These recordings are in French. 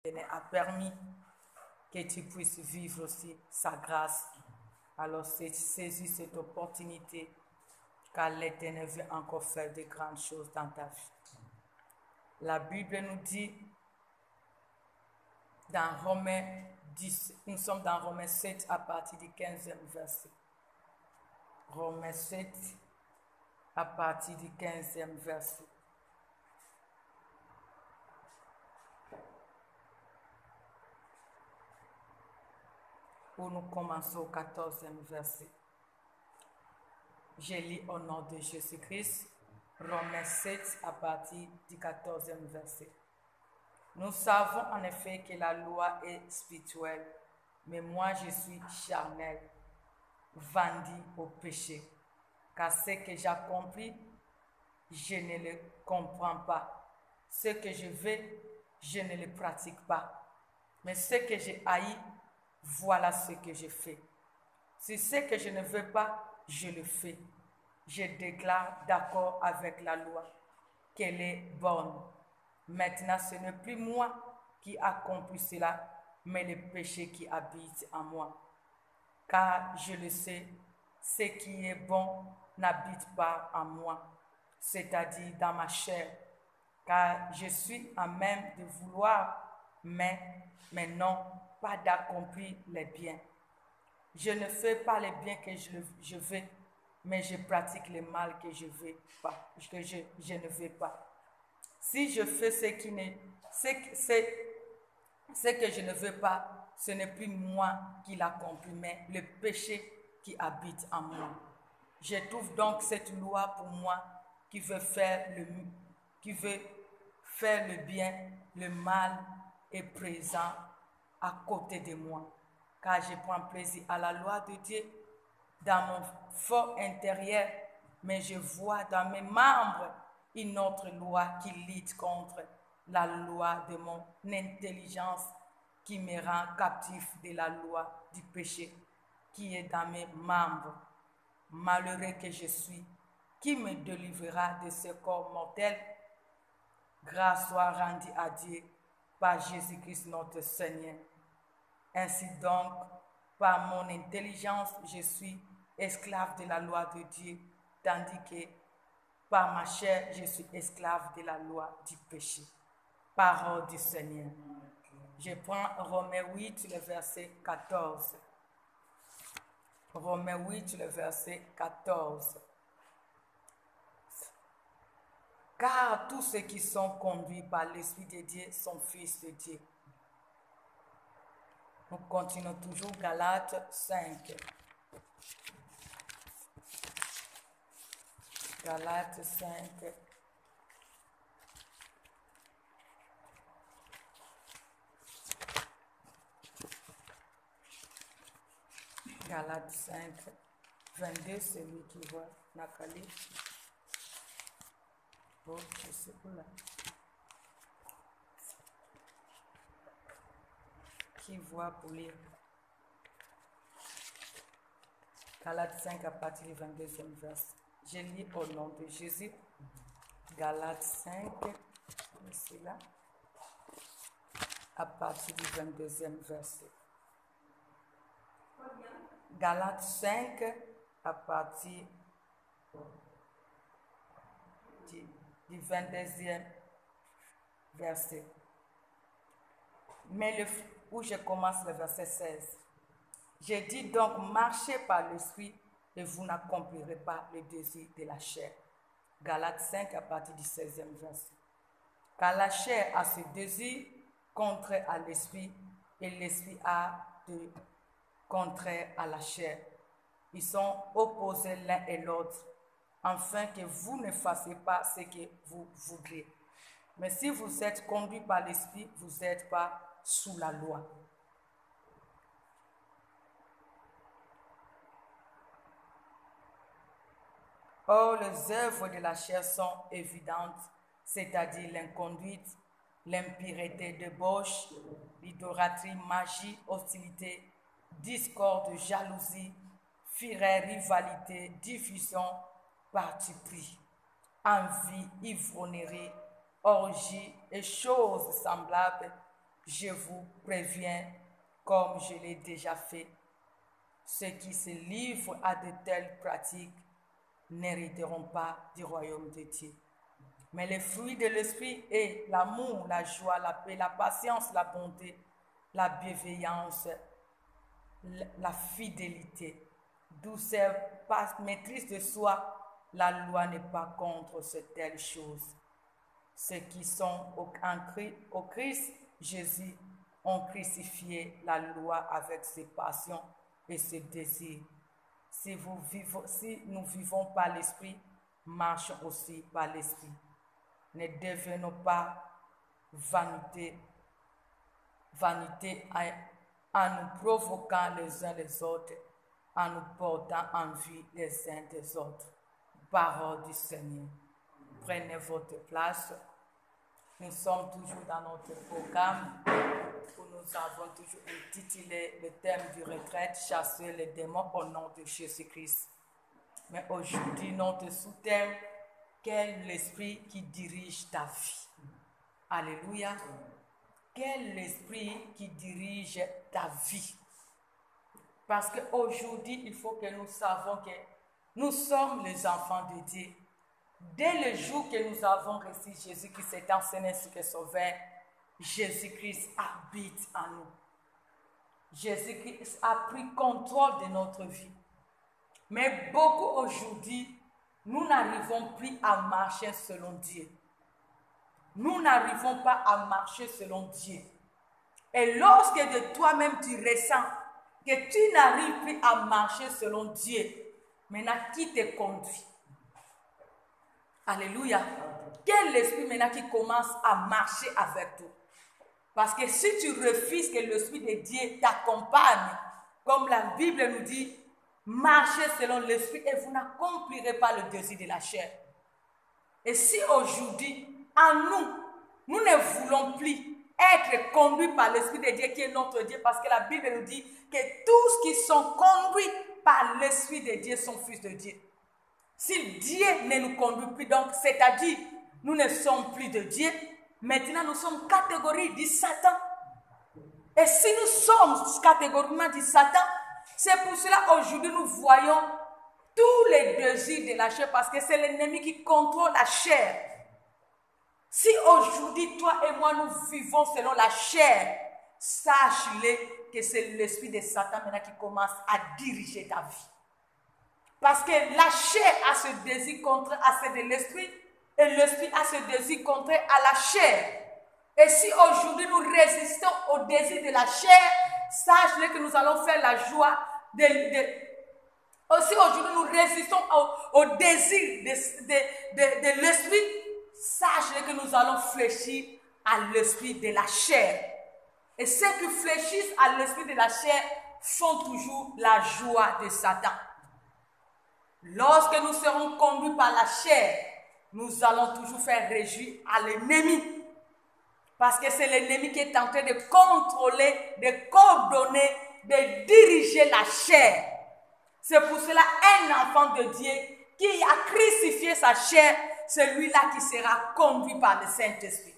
a permis que tu puisses vivre aussi sa grâce. Alors saisis cette opportunité car l'Éternel veut encore faire de grandes choses dans ta vie. La Bible nous dit dans Romains 10, nous sommes dans Romains 7 à partir du 15e verset. Romains 7 à partir du 15e verset. Où nous commençons au 14e verset. Je lis au nom de Jésus-Christ, Romains 7 à partir du 14e verset. Nous savons en effet que la loi est spirituelle, mais moi je suis charnel, vendu au péché. Car ce que j'ai compris, je ne le comprends pas. Ce que je veux, je ne le pratique pas. Mais ce que j'ai haï, voilà ce que je fais. Si ce que je ne veux pas, je le fais. Je déclare d'accord avec la loi qu'elle est bonne. Maintenant, ce n'est plus moi qui accomplis cela, mais le péché qui habite en moi. Car je le sais, ce qui est bon n'habite pas en moi, c'est-à-dire dans ma chair. Car je suis en même de vouloir, mais non, pas d'accomplir les biens. Je ne fais pas les biens que je veux, mais je pratique le mal que je veux pas, que je ne veux pas. Si je fais ce que je ne veux pas, ce n'est plus moi qui l'accomplis, mais le péché qui habite en moi. Je trouve donc cette loi pour moi qui veut faire le bien, le mal est présent à côté de moi. Car je prends plaisir à la loi de Dieu dans mon fort intérieur, mais je vois dans mes membres une autre loi qui lutte contre la loi de mon intelligence, qui me rend captif de la loi du péché qui est dans mes membres. Malheureux que je suis, qui me délivrera de ce corps mortel? Grâce soit rendue à Dieu par Jésus-Christ notre Seigneur. Ainsi donc, par mon intelligence, je suis esclave de la loi de Dieu, tandis que par ma chair, je suis esclave de la loi du péché. Parole du Seigneur. Je prends Romains 8, le verset 14. Romains 8, le verset 14. Car tous ceux qui sont conduits par l'Esprit de Dieu sont fils de Dieu. Nous continuons toujours Galates 5. Galates 5. Galates 5, 22, celui qui voit Nathalie. Oh, je sais pas là. Qui voit pour lire. Galates 5 à partir du 22e verset. Je lis au nom de Jésus. Galates 5, c'est là, à partir du 22e verset. Galates 5, à partir du 22e verset. Mais où je commence le verset 16. J'ai dit donc, marchez par l'esprit et vous n'accomplirez pas le désir de la chair. Galates 5 à partir du 16e verset. Car la chair a ce désir contraire à l'esprit et l'esprit a de contraire à la chair. Ils sont opposés l'un et l'autre, afin que vous ne fassiez pas ce que vous voudriez. Mais si vous êtes conduits par l'esprit, vous n'êtes pas sous la loi. Or, les œuvres de la chair sont évidentes, c'est-à-dire l'inconduite, l'impureté, débauche, l'idolâtrie, magie, hostilité, discorde, jalousie, fureur, rivalité, division, parti pris, envie, ivrognerie, orgie et choses semblables. je vous préviens, comme je l'ai déjà fait, ceux qui se livrent à de telles pratiques n'hériteront pas du royaume de Dieu. Mais les fruits de l'esprit est l'amour, la joie, la paix, la patience, la bonté, la bienveillance, la fidélité, douceur, maîtrise de soi. La loi n'est pas contre ces telles choses. Ceux qui sont au Christ Jésus ont crucifié la loi avec ses passions et ses désirs. Si nous vivons par l'esprit, marchons aussi par l'esprit. Ne devenons pas vanité en nous provoquant les uns les autres, en nous portant envie les uns des autres. Parole du Seigneur. Prenez votre place. Nous sommes toujours dans notre programme où nous avons toujours intitulé le thème du retraite, chasser les démons au nom de Jésus-Christ. Mais aujourd'hui, notre sous-thème, quel est l'esprit qui dirige ta vie? Alléluia. Quel est l'esprit qui dirige ta vie? Parce qu'aujourd'hui, il faut que nous sachions que nous sommes les enfants de Dieu. Dès le jour que nous avons reçu Jésus-Christ étant Seigneur et Sauveur, Jésus-Christ habite en nous. Jésus-Christ a pris contrôle de notre vie. Mais beaucoup aujourd'hui, nous n'arrivons plus à marcher selon Dieu. Nous n'arrivons pas à marcher selon Dieu. Et lorsque de toi-même tu ressens que tu n'arrives plus à marcher selon Dieu, maintenant qui te conduit? Alléluia. Quel esprit maintenant qui commence à marcher avec toi? Parce que si tu refuses que l'esprit de Dieu t'accompagne, comme la Bible nous dit, marchez selon l'esprit et vous n'accomplirez pas le désir de la chair. Et si aujourd'hui, en nous, nous ne voulons plus être conduits par l'esprit de Dieu qui est notre Dieu, parce que la Bible nous dit que tous qui sont conduits par l'esprit de Dieu sont fils de Dieu. Si Dieu ne nous conduit plus, donc c'est-à-dire nous ne sommes plus de Dieu, maintenant nous sommes catégorie du Satan. Et si nous sommes catégoriquement du Satan, c'est pour cela aujourd'hui nous voyons tous les désirs de la chair, parce que c'est l'ennemi qui contrôle la chair. Si aujourd'hui toi et moi nous vivons selon la chair, sache-le que c'est l'esprit de Satan maintenant qui commence à diriger ta vie. Parce que la chair a ce désir contraire à ce de l'esprit, et l'esprit a ce désir contraire à la chair. Et si aujourd'hui nous résistons au désir de la chair, sache-le que nous allons faire la joie aussi aujourd'hui nous résistons au désir de l'esprit, sache-le que nous allons fléchir à l'esprit de la chair. Et ceux qui fléchissent à l'esprit de la chair font toujours la joie de Satan. Lorsque nous serons conduits par la chair, nous allons toujours faire réjouir à l'ennemi. Parce que c'est l'ennemi qui est en train de contrôler, de coordonner, de diriger la chair. C'est pour cela un enfant de Dieu qui a crucifié sa chair, c'est lui-là qui sera conduit par le Saint-Esprit.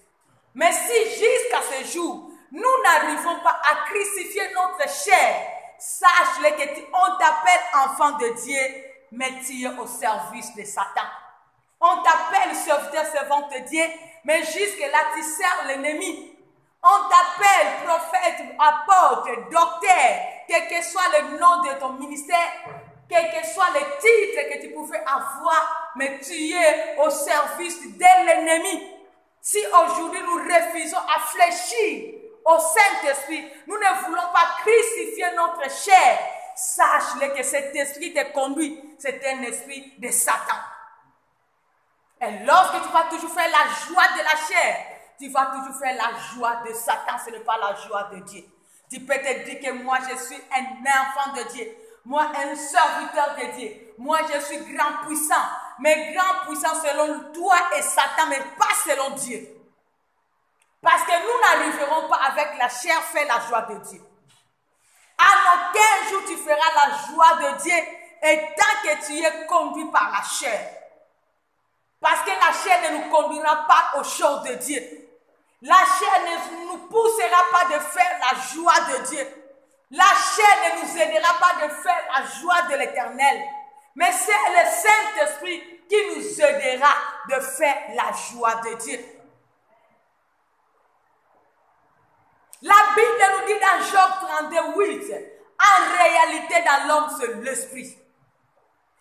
Mais si jusqu'à ce jour, nous n'arrivons pas à crucifier notre chair, sache-le que on t'appelle enfant de Dieu, mais tu es au service de Satan. On t'appelle serviteur, servante de Dieu, mais jusque-là, tu sers l'ennemi. On t'appelle prophète, apôtre, docteur, quel que soit le nom de ton ministère, quel que soit le titre que tu pouvais avoir, mais tu es au service de l'ennemi. Si aujourd'hui nous refusons à fléchir au Saint-Esprit, nous ne voulons pas crucifier notre chair, sache-le que cet esprit te conduit, c'est un esprit de Satan. Et lorsque tu vas toujours faire la joie de la chair, tu vas toujours faire la joie de Satan, ce n'est pas la joie de Dieu. Tu peux te dire que moi je suis un enfant de Dieu, moi un serviteur de Dieu, moi je suis grand puissant, mais grand puissant selon toi et Satan, mais pas selon Dieu. Parce que nous n'arriverons pas avec la chair faire la joie de Dieu. À aucun jour tu feras la joie de Dieu, et tant que tu es conduit par la chair. Parce que la chair ne nous conduira pas aux choses de Dieu. La chair ne nous poussera pas de faire la joie de Dieu. La chair ne nous aidera pas de faire la joie de l'Éternel. Mais c'est le Saint-Esprit qui nous aidera de faire la joie de Dieu. La Bible nous dit dans Job 32:8, en réalité dans l'homme c'est l'esprit.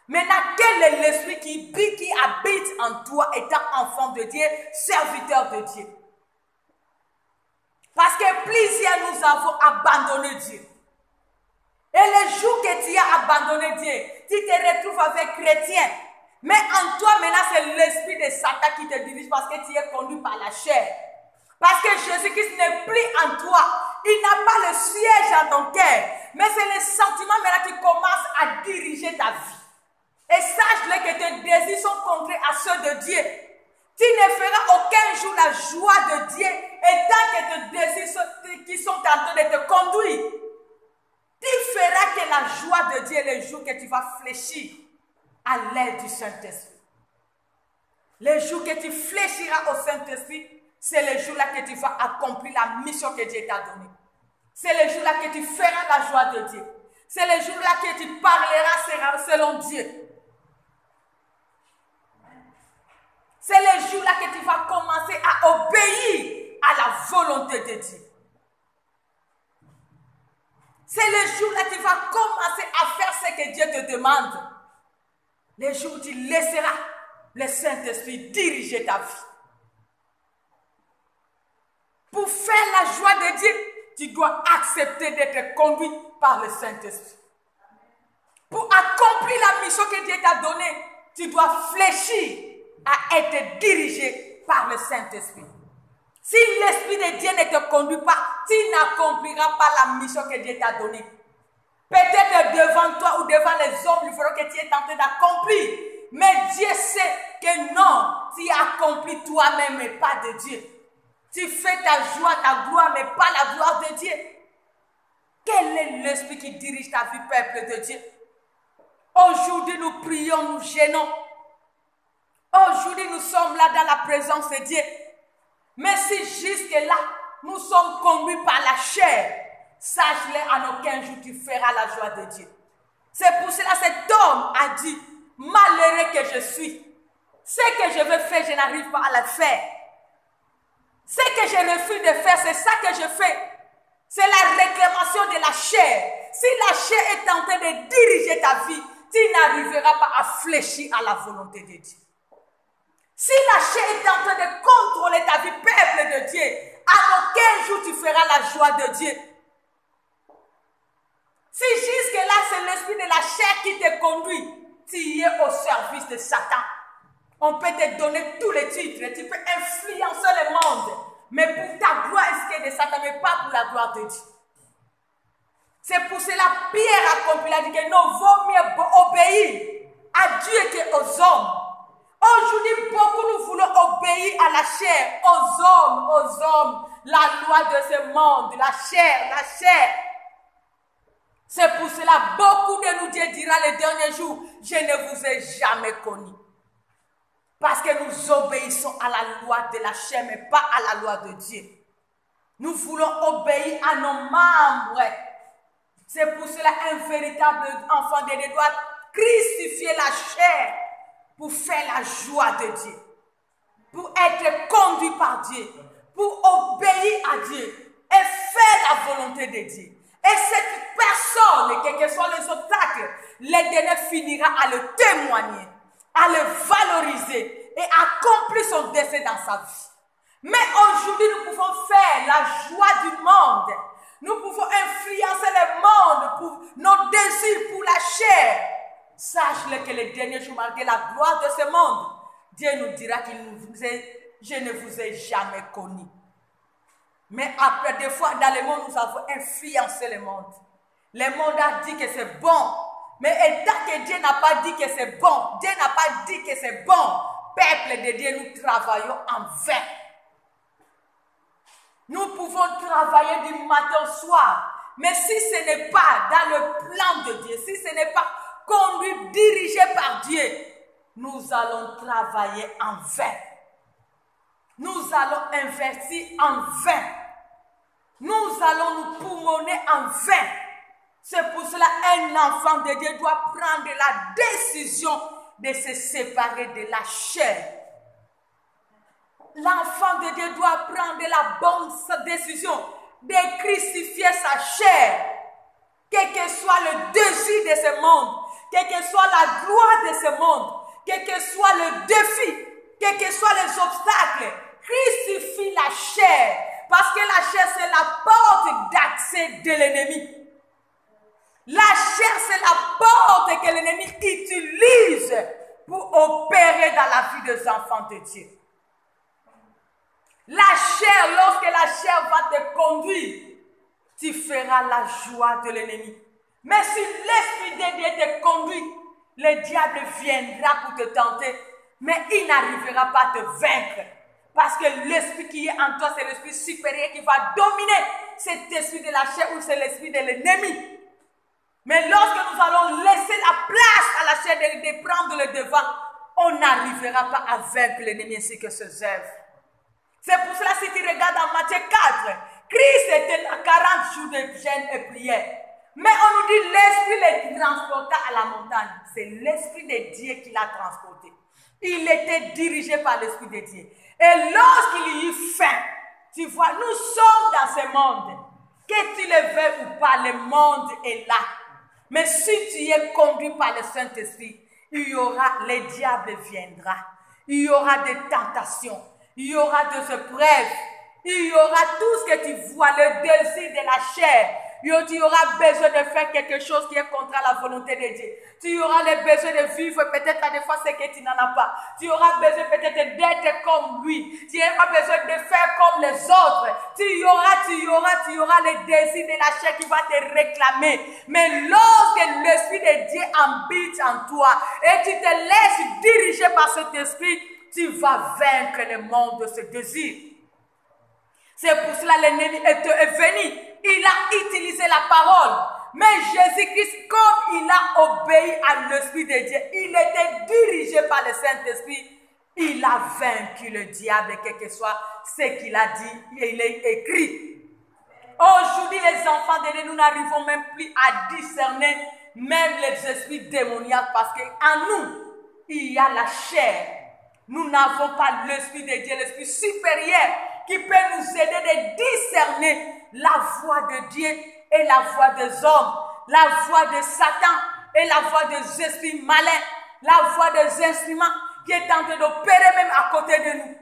Maintenant, quel est l'esprit qui habite en toi étant enfant de Dieu, serviteur de Dieu? Parce que plusieurs nous avons abandonné Dieu. Et le jour que tu as abandonné Dieu, tu te retrouves avec chrétien. Mais en toi, maintenant, c'est l'esprit de Satan qui te dirige parce que tu es conduit par la chair. Parce que Jésus-Christ n'est plus en toi. Il n'a pas le siège dans ton cœur. Mais c'est le sentiment maintenant qui commence à diriger ta vie. Et sache-le que tes désirs sont contraires à ceux de Dieu. Tu ne feras aucun jour la joie de Dieu. Et tant que tes désirs qui sont en train de te conduire, tu feras que la joie de Dieu le jour que tu vas fléchir à l'aide du Saint-Esprit. Le jour que tu fléchiras au Saint-Esprit, c'est le jour-là que tu vas accomplir la mission que Dieu t'a donnée. C'est le jour-là que tu feras la joie de Dieu. C'est le jour-là que tu parleras selon Dieu. C'est le jour-là que tu vas commencer à obéir à la volonté de Dieu. C'est le jour-là que tu vas commencer à faire ce que Dieu te demande. Le jour où tu laisseras le Saint-Esprit diriger ta vie. Pour faire la joie de Dieu, tu dois accepter d'être conduit par le Saint-Esprit. Pour accomplir la mission que Dieu t'a donnée, tu dois fléchir à être dirigé par le Saint-Esprit. Si l'Esprit de Dieu ne te conduit pas, tu n'accompliras pas la mission que Dieu t'a donnée. Peut-être devant toi ou devant les hommes, il faudra que tu es tenté d'accomplir. Mais Dieu sait que non, tu accomplis toi-même et pas de Dieu. Tu fais ta joie, ta gloire, mais pas la gloire de Dieu. Quel est l'esprit qui dirige ta vie, peuple de Dieu? Aujourd'hui, nous prions, nous gênons. Aujourd'hui, nous sommes là dans la présence de Dieu. Mais si jusque-là, nous sommes conduits par la chair, sache-le, en aucun jour tu feras la joie de Dieu. C'est pour cela que cet homme a dit, malheureux que je suis, ce que je veux faire, je n'arrive pas à le faire. Ce que je refuse de faire, c'est ça que je fais. C'est la réclamation de la chair. Si la chair est en train de diriger ta vie, tu n'arriveras pas à fléchir à la volonté de Dieu. Si la chair est en train de contrôler ta vie, peuple de Dieu, à aucun jour tu feras la joie de Dieu. Si jusque-là c'est l'esprit de la chair qui te conduit, tu es au service de Satan. On peut te donner tous les titres, tu peux influencer le monde, mais pour ta gloire, est-ce que de Satan, mais pas pour la gloire de Dieu. C'est pour cela Pierre a compris, il a dit que non, vaut mieux obéir à Dieu qu'aux hommes. Aujourd'hui, beaucoup nous voulons obéir à la chair, aux hommes, la loi de ce monde, la chair. C'est pour cela, beaucoup de nous, Dieu dira les derniers jours, je ne vous ai jamais connu. Parce que nous obéissons à la loi de la chair, mais pas à la loi de Dieu. Nous voulons obéir à nos membres. C'est pour cela un véritable enfant de Dieu doit crucifier la chair pour faire la joie de Dieu, pour être conduit par Dieu, pour obéir à Dieu et faire la volonté de Dieu. Et cette personne, quels que soient les obstacles, l'Éternel finira à le témoigner, à le valoriser et accomplir son dessein dans sa vie. Mais aujourd'hui, nous pouvons faire la joie du monde. Nous pouvons influencer le monde pour nos désirs, pour la chair. Sache-le que les derniers jours, malgré la gloire de ce monde, Dieu nous dira je ne vous ai jamais connu. Mais après, des fois, dans le monde, nous avons influencé le monde. Le monde a dit que c'est bon. Mais tant que Dieu n'a pas dit que c'est bon, Dieu n'a pas dit que c'est bon, peuple de Dieu, nous travaillons en vain. Nous pouvons travailler du matin au soir. Mais si ce n'est pas dans le plan de Dieu, si ce n'est pas conduit, dirigé par Dieu, nous allons travailler en vain. nous allons investir en vain. Nous allons nous poumonner en vain. C'est pour cela qu'un enfant de Dieu doit prendre la décision de se séparer de la chair. L'enfant de Dieu doit prendre la bonne décision de crucifier sa chair. Quel que soit le désir de ce monde, quelle que soit la gloire de ce monde, quel que soit le défi, quels que soient les obstacles, crucifie la chair. Parce que la chair, c'est la porte d'accès de l'ennemi. La chair, c'est la porte que l'ennemi utilise pour opérer dans la vie des enfants de Dieu. La chair, lorsque la chair va te conduire, tu feras la joie de l'ennemi. Mais si l'Esprit de Dieu te conduit, le diable viendra pour te tenter, mais il n'arrivera pas à te vaincre. Parce que l'esprit qui est en toi, c'est l'esprit supérieur qui va dominer cet esprit de la chair ou c'est l'esprit de l'ennemi. Mais lorsque nous allons laisser la place à la chair de prendre le devant, on n'arrivera pas à vaincre l'ennemi ainsi que ses œuvres. C'est pour cela, si tu regardes dans Matthieu 4, Christ était à 40 jours de jeûne et prière. Mais on nous dit l'esprit les transporta à la montagne. C'est l'esprit de Dieu qui l'a transporté. Il était dirigé par l'esprit de Dieu. Et lorsqu'il y eut faim, tu vois, nous sommes dans ce monde. Que tu le veuilles ou pas, le monde est là. Mais si tu es conduit par le Saint-Esprit, il y aura, le diable viendra. Il y aura des tentations. Il y aura des épreuves. Il y aura tout ce que tu vois, le désir de la chair. Tu auras besoin de faire quelque chose qui est contre la volonté de Dieu. Tu auras le besoin de vivre peut-être à des fois ce que tu n'en as pas. Tu auras besoin peut-être d'être comme lui. Tu n'auras pas besoin de faire comme les autres. Tu auras le désir de la chair qui va te réclamer. Mais lorsque l'Esprit de Dieu habite en toi et tu te laisses diriger par cet esprit, tu vas vaincre le monde de ce désir. C'est pour cela que l'ennemi est venu. Il a utilisé la parole. Mais Jésus-Christ, comme il a obéi à l'Esprit de Dieu, il était dirigé par le Saint-Esprit. Il a vaincu le diable, quel que soit ce qu'il a dit, il est écrit. Aujourd'hui, les enfants de Dieu, nous n'arrivons même plus à discerner même les esprits démoniaques parce qu'en nous, il y a la chair. Nous n'avons pas l'Esprit de Dieu, l'Esprit supérieur qui peut nous aider de discerner la voix de Dieu et la voix des hommes, la voix de Satan et la voix des esprits malins, la voix des instruments qui est en train d'opérer même à côté de nous.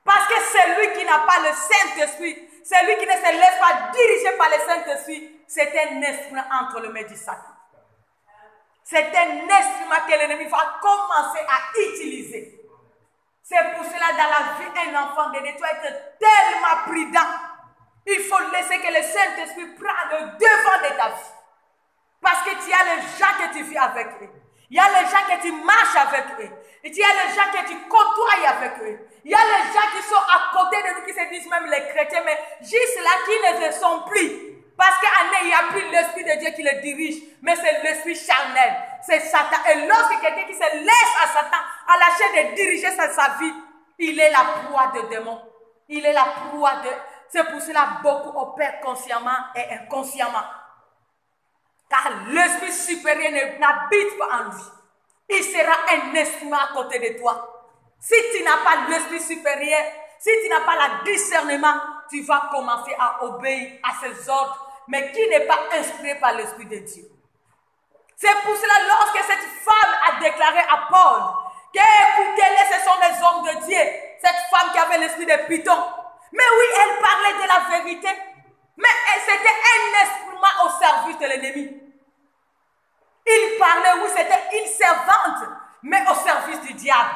Parce que celui qui n'a pas le Saint-Esprit, celui qui ne se laisse pas diriger par le Saint-Esprit, c'est un instrument entre les mains du Satan. C'est un instrument que l'ennemi va commencer à utiliser. C'est pour cela, dans la vie, un enfant de Dieu doit être tellement prudent. Il faut laisser que le Saint-Esprit prenne le devant de ta vie. Parce que tu as les gens que tu vis avec eux. Il y a les gens que tu marches avec eux. Et il y a les gens que tu côtoies avec eux. Il y a les gens qui sont à côté de nous, qui se disent même les chrétiens, mais juste là, qui ne le sont plus. Parce qu'en eux, il n'y a plus l'Esprit de Dieu qui le dirige, mais c'est l'Esprit charnel. C'est Satan. Et lorsque quelqu'un qui se laisse à Satan, à la chair de diriger sa vie, il est la proie de démons. Il est la proie de... C'est pour cela que beaucoup opèrent consciemment et inconsciemment. Car l'Esprit supérieur n'habite pas en lui. Il sera un instrument à côté de toi. Si tu n'as pas l'Esprit supérieur, si tu n'as pas le discernement, tu vas commencer à obéir à ses ordres, mais qui n'est pas inspiré par l'Esprit de Dieu. C'est pour cela, lorsque cette femme a déclaré à Paul que, écoutez-les, ce sont les hommes de Dieu, cette femme qui avait l'esprit de Python, mais oui, elle parlait de la vérité, mais c'était un instrument au service de l'ennemi. Il parlait, oui, c'était une servante, mais au service du diable.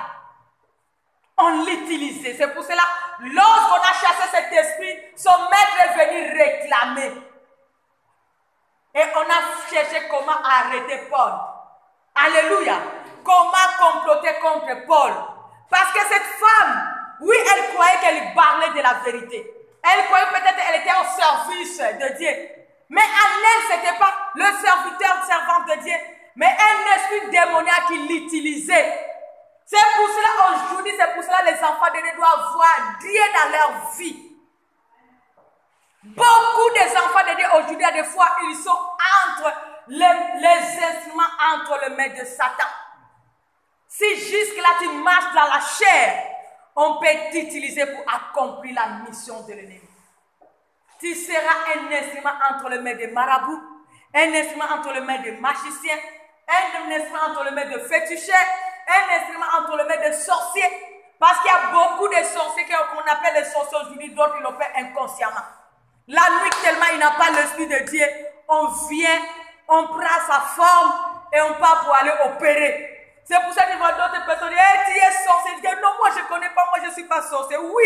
On l'utilisait. C'est pour cela, lorsqu'on a chassé cet esprit, son maître est venu réclamer. Et on a cherché comment arrêter Paul. Alléluia. Comment comploter contre Paul. Parce que cette femme, oui, elle croyait qu'elle parlait de la vérité. Elle croyait peut-être qu'elle était au service de Dieu. Mais en elle, ce n'était pas le serviteur, servante de Dieu, mais un esprit démoniaque qui l'utilisait C'est pour cela aujourd'hui, c'est pour cela les enfants de Dieu doivent voir Dieu dans leur vie. Beaucoup des enfants de Dieu aujourd'hui, des fois, ils sont entre les instruments entre les mains de Satan. Si jusque-là tu marches dans la chair, on peut t'utiliser pour accomplir la mission de l'ennemi. Tu seras un instrument entre les mains des marabouts, un instrument entre les mains des magiciens, un instrument entre les mains de féticheurs, un instrument entre les mains de sorciers. Parce qu'il y a beaucoup de sorciers qu'on appelle les sorciers aujourd'hui, d'autres ils le font inconsciemment. La nuit, tellement il n'a pas l'esprit de Dieu, on vient, on prend sa forme et on part pour aller opérer. C'est pour ça qu'il y a d'autres personnes dire, hey, tu es sorcier. Je dis, non, moi je ne connais pas, moi je ne suis pas sorcier. Oui,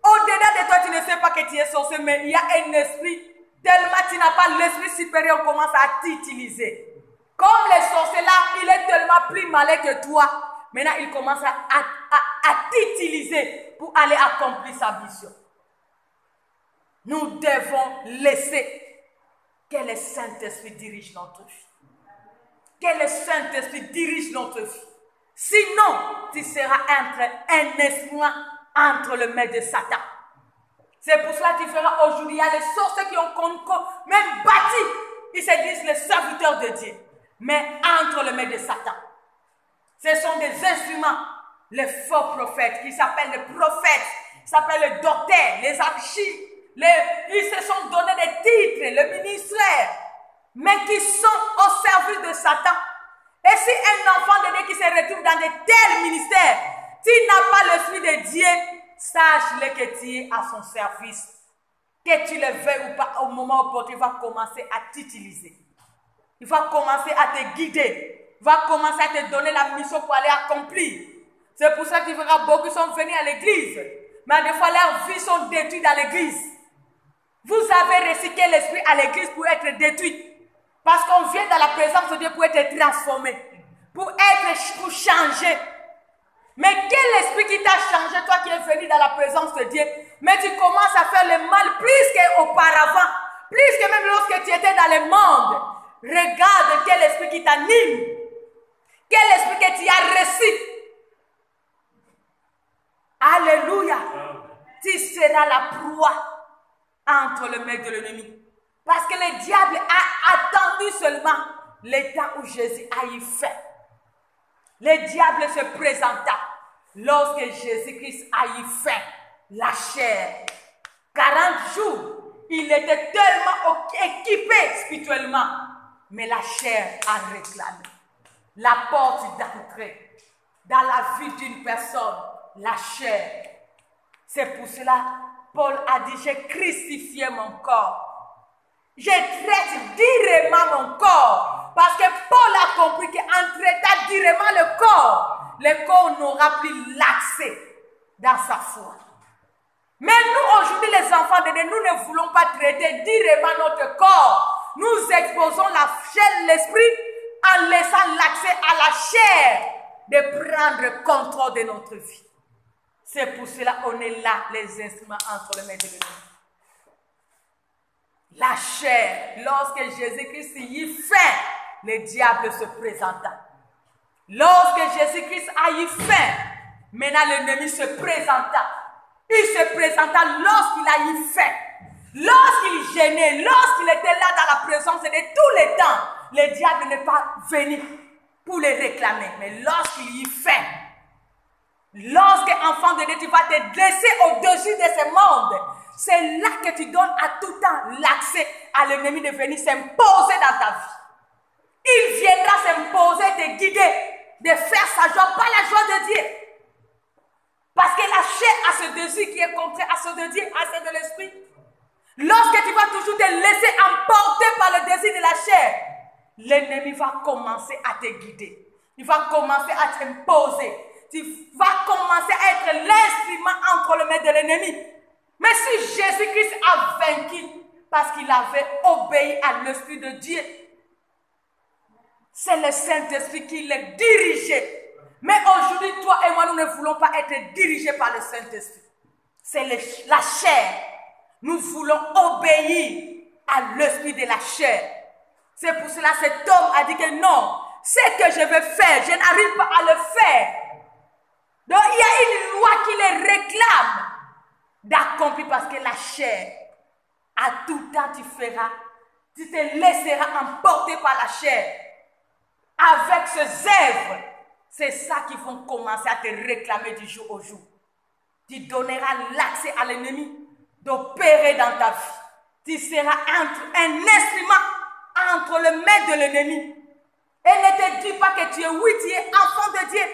au-delà de toi, tu ne sais pas que tu es sorcier, mais il y a un esprit, tellement tu n'as pas l'esprit supérieur, on commence à t'utiliser. Comme les sorciers là, il est tellement plus malin que toi. Maintenant, il commence à t'utiliser pour aller accomplir sa mission. Nous devons laisser que le Saint-Esprit dirige notre vie. Que le Saint-Esprit dirige notre vie. Sinon, tu seras un instrument entre les mains de Satan. C'est pour cela que tu feras aujourd'hui. Il y a les sorciers qui ont même bâti. Ils se disent les serviteurs de Dieu. Mais entre les mains de Satan. Ce sont des instruments, les faux prophètes, qui s'appellent les prophètes, qui s'appellent les docteurs, les archis. Ils se sont donné des titres, le ministère, mais qui sont au service de Satan. Et si un enfant de Dieu qui se retrouve dans de tels ministères, tu n'as pas l'esprit de Dieu, sache-le que tu es à son service. Que tu le veuilles ou pas, au moment opportun, il va commencer à t'utiliser. Il va commencer à te guider. Il va commencer à te donner la mission pour aller accomplir. C'est pour ça qu'il y aura beaucoup qui sont venus à l'église. Mais des fois, leurs vies sont détruites dans l'église. Vous avez recyclé l'esprit à l'église pour être détruit. Parce qu'on vient dans la présence de Dieu pour être transformé. Pour changer. Mais quel esprit qui t'a changé, toi qui es venu dans la présence de Dieu, mais tu commences à faire le mal plus qu'auparavant. Plus que même lorsque tu étais dans le monde. Regarde quel esprit qui t'anime. Quel esprit que tu as reçu. Alléluia. Tu seras la proie entre les mains de l'ennemi. Parce que le diable a attendu seulement le temps où Jésus a eu faim. Le diable se présenta lorsque Jésus-Christ a eu faim, la chair. 40 jours, il était tellement équipé spirituellement, mais la chair a réclamé. La porte d'entrée dans la vie d'une personne, la chair. C'est pour cela Paul a dit, j'ai crucifié mon corps. Je traite durement mon corps. Parce que Paul a compris qu'en traitant durement le corps n'aura plus l'accès dans sa foi. Mais nous, aujourd'hui, les enfants de Dieu, nous ne voulons pas traiter durement notre corps. Nous exposons la chair, l'esprit, en laissant l'accès à la chair de prendre contrôle de notre vie. C'est pour cela qu'on est là, les instruments entre les mains de l'ennemi. La chair, lorsque Jésus-Christ y eut faim, le diable se présenta. Lorsque Jésus-Christ a eu faim, maintenant l'ennemi se présenta. Il se présenta lorsqu'il a eu faim. Lorsqu'il gênait, lorsqu'il était là dans la présence de tous les temps, le diable n'est pas venu pour les réclamer. Mais lorsqu'il y eut faim, lorsque enfant de Dieu, tu vas te dresser au-dessus de ce monde, c'est là que tu donnes à tout temps l'accès à l'ennemi de venir s'imposer dans ta vie. Il viendra s'imposer, te guider, de faire sa joie, pas la joie de Dieu. Parce que la chair a ce désir qui est contraire à ce de Dieu, à ce de l'esprit. Lorsque tu vas toujours te laisser emporter par le désir de la chair, l'ennemi va commencer à te guider. Il va commencer à t'imposer. Tu vas commencer à être l'instrument entre les mains de l'ennemi. Mais si Jésus-Christ a vaincu parce qu'il avait obéi à l'Esprit de Dieu, c'est le Saint-Esprit qui l'a dirigé. Mais aujourd'hui, toi et moi, nous ne voulons pas être dirigés par le Saint-Esprit. C'est la chair. Nous voulons obéir à l'esprit de la chair. C'est pour cela que cet homme a dit que non, ce que je veux faire, je n'arrive pas à le faire. Donc il y a une loi qui les réclame d'accomplir parce que la chair, à tout temps tu te laisseras emporter par la chair. Avec ces œuvres, c'est ça qui vont commencer à te réclamer du jour au jour. Tu donneras l'accès à l'ennemi d'opérer dans ta vie. Tu seras un instrument entre les mains de l'ennemi. Et ne te dis pas que tu es enfant de Dieu.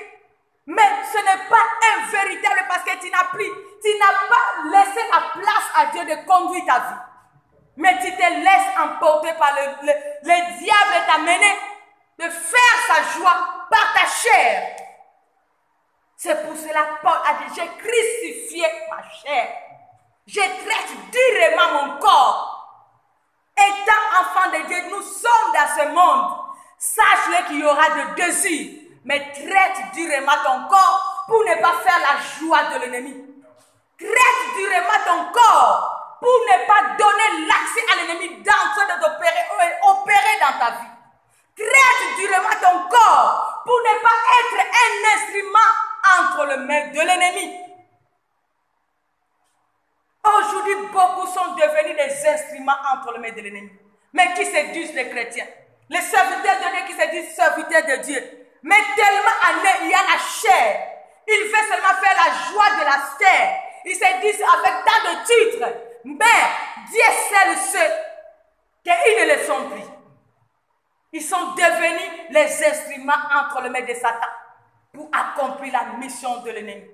Mais ce n'est pas un véritable parce que tu n'as pas laissé la place à Dieu de conduire ta vie. Mais tu te laisses emporter par le diable t'amener de faire sa joie par ta chair. C'est pour cela que Paul a dit, j'ai crucifié ma chair. Je traite durement mon corps. Étant enfant de Dieu, nous sommes dans ce monde. Sache-le qu'il y aura de désirs. Mais traite durement ton corps pour ne pas faire la joie de l'ennemi. Traite durement ton corps pour ne pas donner l'accès à l'ennemi d'entrer d'opérer dans ta vie. Traite durement ton corps pour ne pas être un instrument entre les mains de l'ennemi. Aujourd'hui, beaucoup sont devenus des instruments entre les mains de l'ennemi. Mais qui se disent les chrétiens? Les serviteurs de Dieu qui se disent serviteurs de Dieu. Mais tellement il y a la chair. Il veut seulement faire la joie de la terre. Ils se disent avec tant de titres. Mais Dieu seul sait qu'ils ne le sont plus. Ils sont devenus les instruments entre les mains de Satan pour accomplir la mission de l'ennemi.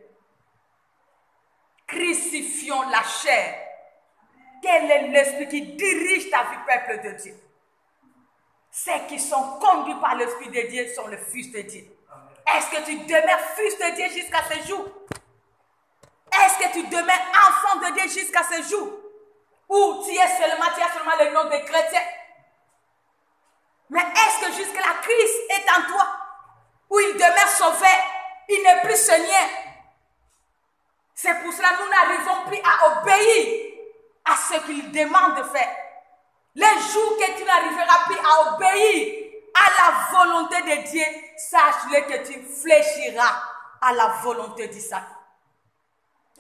Crucifions la chair. Quel est l'esprit qui dirige ta vie, peuple de Dieu? Ceux qui sont conduits par l'Esprit de Dieu sont le Fils de Dieu. Est-ce que tu demeures Fils de Dieu jusqu'à ce jour? Est-ce que tu demeures enfant de Dieu jusqu'à ce jour? Ou tu as seulement le nom des chrétiens? Mais est-ce que jusque-là Christ est en toi? Ou il demeure sauvé? Il n'est plus Seigneur. C'est pour cela que nous n'arrivons plus à obéir à ce qu'il demande de faire. Les jours que tu n'arriveras plus à obéir à la volonté de Dieu, sache-le que tu fléchiras à la volonté du Satan.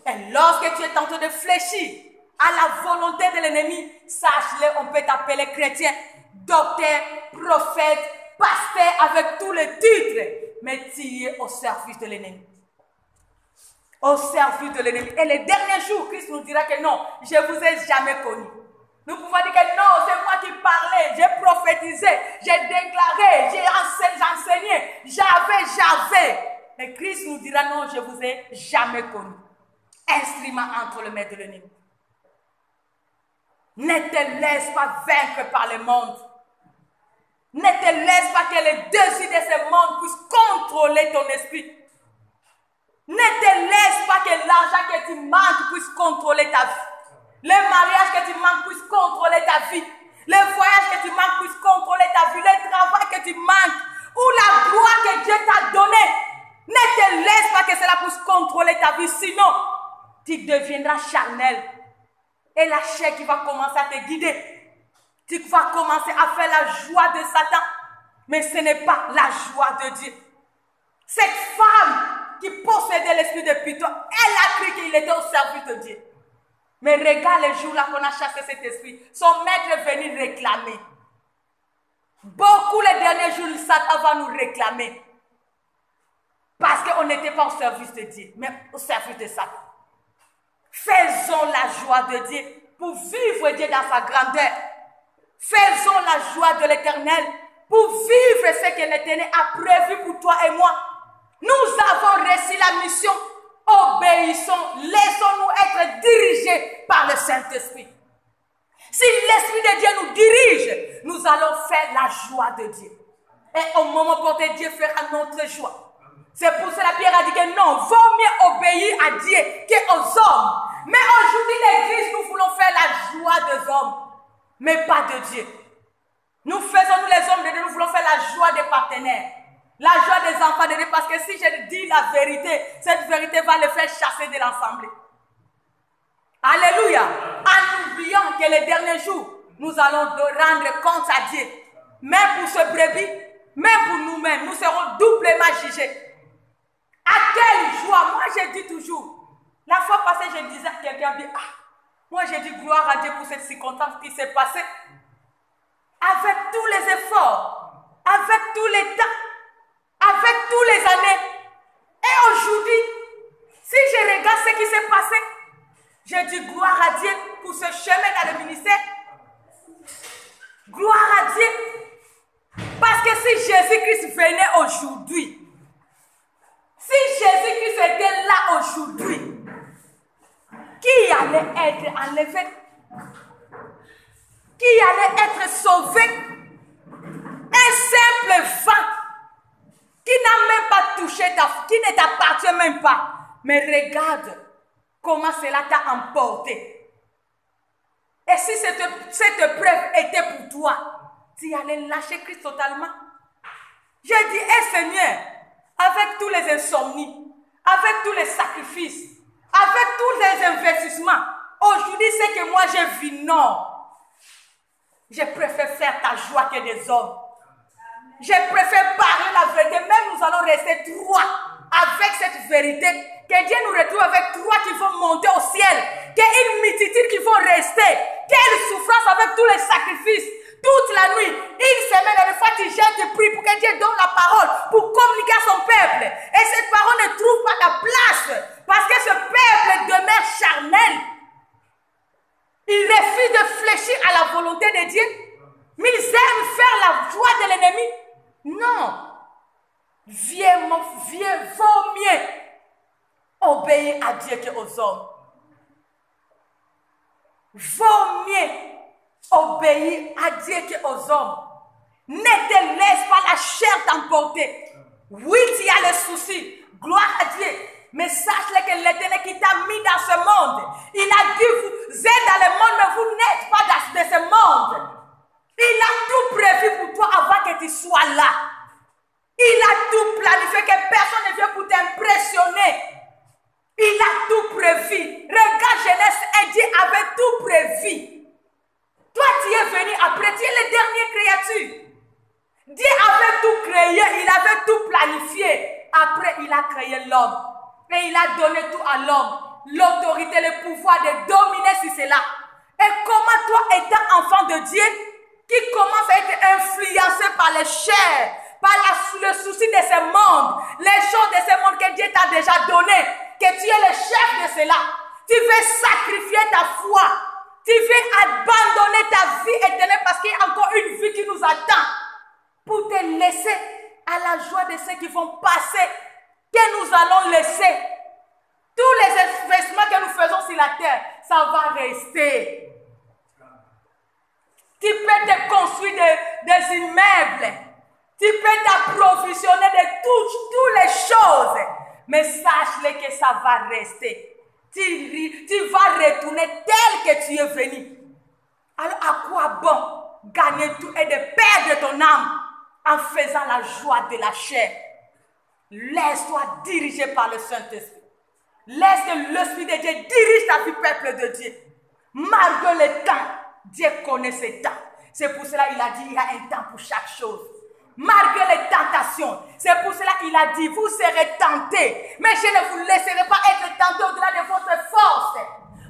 Et lorsque tu es en train de fléchir à la volonté de l'ennemi, sache-le, on peut t'appeler chrétien, docteur, prophète, pasteur, avec tous les titres, mais tu es au service de l'ennemi. Au service de l'ennemi. Et les derniers jours, Christ nous dira que non, je ne vous ai jamais connu. Nous pouvons dire que non, c'est moi qui parlais, j'ai prophétisé, j'ai déclaré, j'ai enseigné, j'avais. Mais Christ nous dira non, je ne vous ai jamais connu. Instrument entre les mains de l'ennemi. Ne te laisse pas vaincre par le monde. Ne te laisse pas que les désirs de ce monde puissent contrôler ton esprit. Ne te laisse pas que l'argent que tu manques puisse contrôler ta vie. Les mariages que tu manques puissent contrôler ta vie. Les voyages que tu manques puissent contrôler ta vie. Le travail que tu manques. Ou la gloire que Dieu t'a donnée. Ne te laisse pas que cela puisse contrôler ta vie. Sinon, tu deviendras charnel. Et la chair qui va commencer à te guider. Tu vas commencer à faire la joie de Satan. Mais ce n'est pas la joie de Dieu. Cette femme qui possédait l'esprit de Python, elle a cru qu'il était au service de Dieu. Mais regarde les jours là qu'on a chassé cet esprit. Son maître est venu réclamer. Beaucoup les derniers jours, Satan va nous réclamer. Parce qu'on n'était pas au service de Dieu, mais au service de Satan. Faisons la joie de Dieu pour vivre Dieu dans sa grandeur. Faisons la joie de l'Éternel pour vivre ce que l'Éternel a prévu pour toi et moi. Nous avons reçu la mission. Obéissons, laissons-nous être dirigés par le Saint-Esprit. Si l'Esprit de Dieu nous dirige, nous allons faire la joie de Dieu. Et au moment porté, Dieu fera notre joie. C'est pour cela que Pierre a dit que non, vaut mieux obéir à Dieu qu'aux hommes. Mais aujourd'hui, l'Église, nous voulons faire la joie des hommes, mais pas de Dieu. Nous faisons, nous les hommes de Dieu, nous voulons faire la joie des partenaires. La joie des enfants de Dieu, parce que si je dis la vérité, cette vérité va les faire chasser de l'assemblée. Alléluia. En oubliant que les derniers jours, nous allons rendre compte à Dieu. Même pour ce brebis, même pour nous-mêmes, nous serons doublement jugés. À quelle joie! Moi, je dis toujours. La fois passée, je disais à quelqu'un, moi, j'ai dit gloire à Dieu pour cette circonstance qui s'est passée. Avec tous les efforts, avec tous les temps, avec tous les années. Et aujourd'hui, si je regarde ce qui s'est passé, je dis gloire à Dieu pour ce chemin dans le ministère. Gloire à Dieu. Parce que si Jésus-Christ venait aujourd'hui, si Jésus-Christ était là aujourd'hui, qui allait être enlevé? Qui allait être sauvé? Un simple vent qui n'a même pas touché qui ne t'appartient même pas. Mais regarde comment cela t'a emporté. Et si cette épreuve était pour toi, tu allais lâcher Christ totalement. J'ai dit, Seigneur, avec tous les insomnies, avec tous les sacrifices, avec tous les investissements, aujourd'hui, c'est que moi je vis, non. Je préfère faire ta joie que des hommes. Je préfère parler la vérité. Même nous allons rester trois avec cette vérité. Que Dieu nous retrouve avec trois qui vont monter au ciel. Qu'une multitude qui vont rester. Quelle souffrance avec tous les sacrifices. Toute la nuit, une semaine, une fois tu jettes, tu pries pour que Dieu donne la parole, pour communiquer à son peuple. Et cette parole ne trouve pas la place. Parce que ce peuple demeure charnel. Ils refusent de fléchir à la volonté de Dieu. Mais ils aiment faire la joie de l'ennemi. Non. Vaut mieux obéir à Dieu qu'aux hommes. Vaut mieux obéir à Dieu qu'aux hommes. Ne te laisse pas la chair t'emporter. Oui, tu as les soucis. Gloire à Dieu. Mais sache que l'Éternel qui t'a mis dans ce monde, il a dit vous êtes dans le monde, mais vous n'êtes pas de ce monde. Il a tout prévu pour toi avant que tu sois là. Il a tout planifié, que personne ne vient pour t'impressionner. Il a tout prévu. Regarde Genèse 1, Dieu avait tout prévu. Toi, tu es venu après, tu es la dernière créature. Dieu avait tout créé, il avait tout planifié. Après, il a créé l'homme. Et il a donné tout à l'homme. L'autorité, le pouvoir de dominer sur cela. Et comment toi, étant enfant de Dieu, qui commence à être influencé par les chairs, par le souci de ce monde, les choses de ce monde que Dieu t'a déjà donné, que tu es le chef de cela. Tu veux sacrifier ta foi. Tu veux abandonner ta vie éternelle parce qu'il y a encore une vie qui nous attend. Pour te laisser à la joie de ceux qui vont passer, que nous allons laisser. Tous les investissements que nous faisons sur la terre, ça va rester. Tu peux te construire des immeubles. Tu peux t'approvisionner de toutes les choses. Mais sache-le que ça va rester. Tu vas retourner tel que tu es venu. Alors à quoi bon gagner tout et de perdre ton âme en faisant la joie de la chair? Laisse-toi diriger par le Saint-Esprit. Laisse que l'Esprit de Dieu dirige ta vie, peuple de Dieu. Malgré le temps, Dieu connaît ses temps. C'est pour cela qu'il a dit, il y a un temps pour chaque chose. Malgré les tentations, c'est pour cela qu'il a dit, vous serez tentés. Mais je ne vous laisserai pas être tentés au-delà de votre force.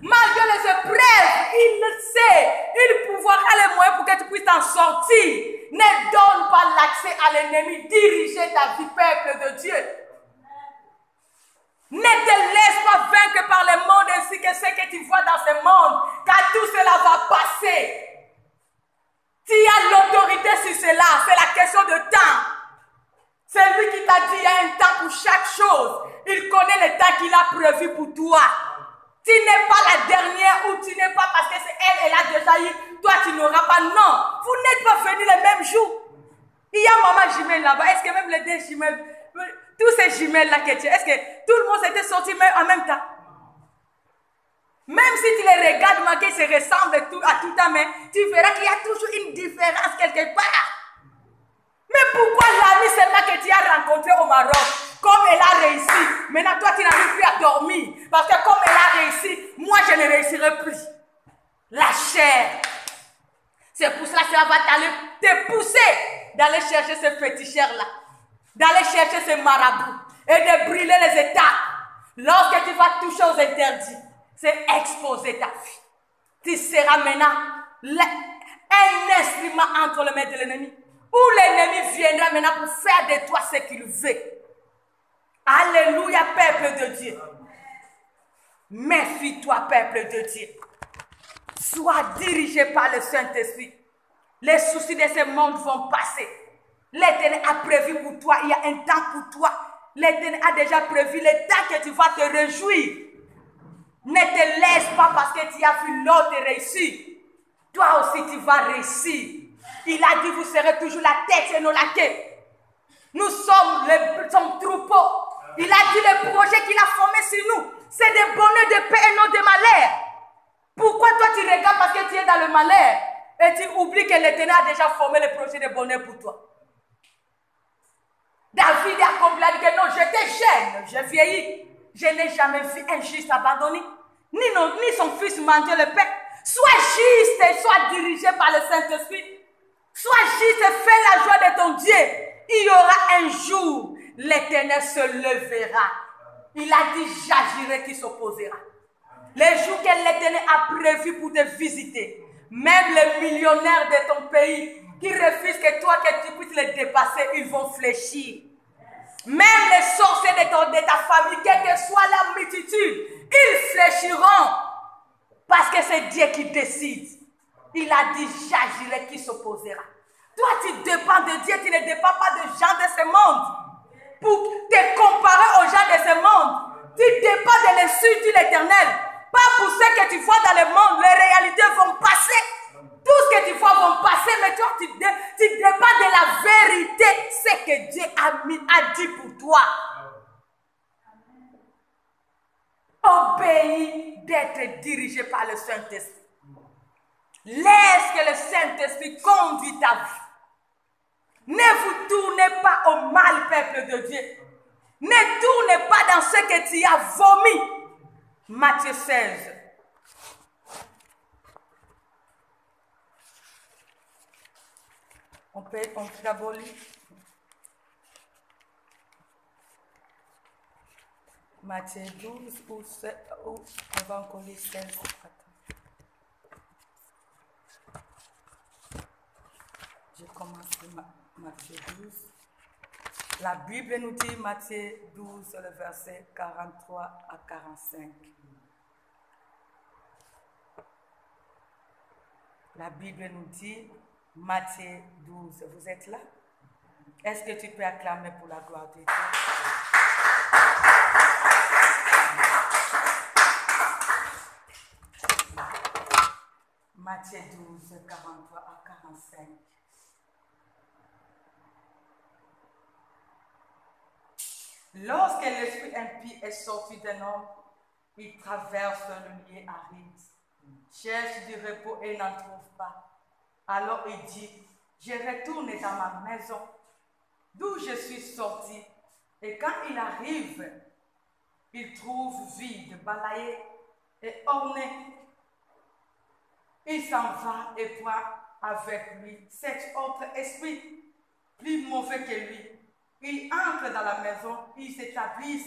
Malgré les épreuves, il le sait. Il pourra les moyens pour que tu puisses t'en sortir. Ne donne pas l'accès à l'ennemi. Dirigez ta vie, peuple de Dieu. Ne te laisse pas vaincre par le monde ainsi que ce que tu vois dans ce monde. Car tout cela va passer. Tu as l'autorité sur cela. C'est la question de temps. C'est lui qui t'a dit il y a un temps pour chaque chose. Il connaît le temps qu'il a prévu pour toi. Tu n'es pas la dernière ou tu n'es pas parce que c'est elle a déjà eu. Toi, tu n'auras pas. Non. Vous n'êtes pas venus le même jour. Il y a maman jumelle là-bas. Est-ce que même les deux jumelles, tous ces jumelles-là que tu as, est-ce que tout le monde s'était sorti en même temps? Même si tu les regardes, ils se ressemblent à tout ta main, tu verras qu'il y a toujours une différence quelque part. Mais pourquoi l'ami seulement que tu as rencontré au Maroc, comme elle a réussi, maintenant toi tu n'arrives plus à dormir, parce que comme elle a réussi, moi je ne réussirai plus. La chair. C'est pour cela que ça va te pousser d'aller chercher ce féticheur-là, d'aller chercher ce marabout. et de brûler les étapes. Lorsque tu vas toucher aux interdits, c'est exposer ta vie. Tu seras maintenant un instrument entre les mains de l'ennemi, où l'ennemi viendra maintenant pour faire de toi ce qu'il veut. Alléluia, peuple de Dieu. Méfie-toi, peuple de Dieu. Sois dirigé par le Saint-Esprit. Les soucis de ce monde vont passer. L'Éternel a prévu pour toi, il y a un temps pour toi. L'Éternel a déjà prévu le temps que tu vas te réjouir. Ne te laisse pas parce que tu as vu l'autre réussir. Toi aussi, tu vas réussir. Il a dit, vous serez toujours la tête et non la queue. Nous sommes son troupeau. Il a dit, le projet qu'il a formé sur nous, c'est de bonheur, de paix et non de malheur. Pourquoi toi, tu regardes parce que tu es dans le malheur et tu oublies que l'Éternel a déjà formé le projet de bonheur pour toi? David a compris, il a dit que non, j'étais jeune, j'ai vieilli. Je n'ai jamais vu un juste abandonné, ni son fils manger le pain. Sois juste et sois dirigé par le Saint-Esprit. Sois juste et fais la joie de ton Dieu. Il y aura un jour, l'Éternel se levera. Il a dit, j'agirai qui s'opposera. Les jours que l'Éternel a prévu pour te visiter, même les millionnaires de ton pays qui refusent que toi, que tu puisses les dépasser, ils vont fléchir. Même les sorciers de ta famille, quelle que soit la multitude, ils fléchiront. Parce que c'est Dieu qui décide. Il a dit, j'agirai qui s'opposera. Toi, tu dépends de Dieu, tu ne dépends pas des gens de ce monde. Pour te comparer aux gens de ce monde, tu dépends de l'insulte de l'Éternel. Pas pour ce que tu vois dans le monde, les réalités vont passer. Tout ce que tu vois vont passer, mais toi, tu dépends de la vérité, ce que Dieu a dit pour toi. Obéis d'être dirigé par le Saint-Esprit. Laisse que le Saint-Esprit conduise ta vie. Ne vous tournez pas au mal, peuple de Dieu. Ne tournez pas dans ce que tu as vomi. Matthieu 16. On peut d'abord lire. Matthieu 12 ou on va encore lire 16. Je commence Matthieu 12. La Bible nous dit, Matthieu 12, le verset 43 à 45. La Bible nous dit, Matthieu 12, vous êtes là? Est-ce que tu peux acclamer pour la gloire de Dieu? Matthieu 12, 43 à 45. Lorsque l'esprit impie est sorti d'un homme, il traverse le lieu aride, cherche du repos et n'en trouve pas. Alors il dit, je retourne dans ma maison, d'où je suis sorti. Et quand il arrive, il trouve vide, balayé et orné. Il s'en va et prend avec lui cet autre esprit, plus mauvais que lui. Il entre dans la maison, il s'établit,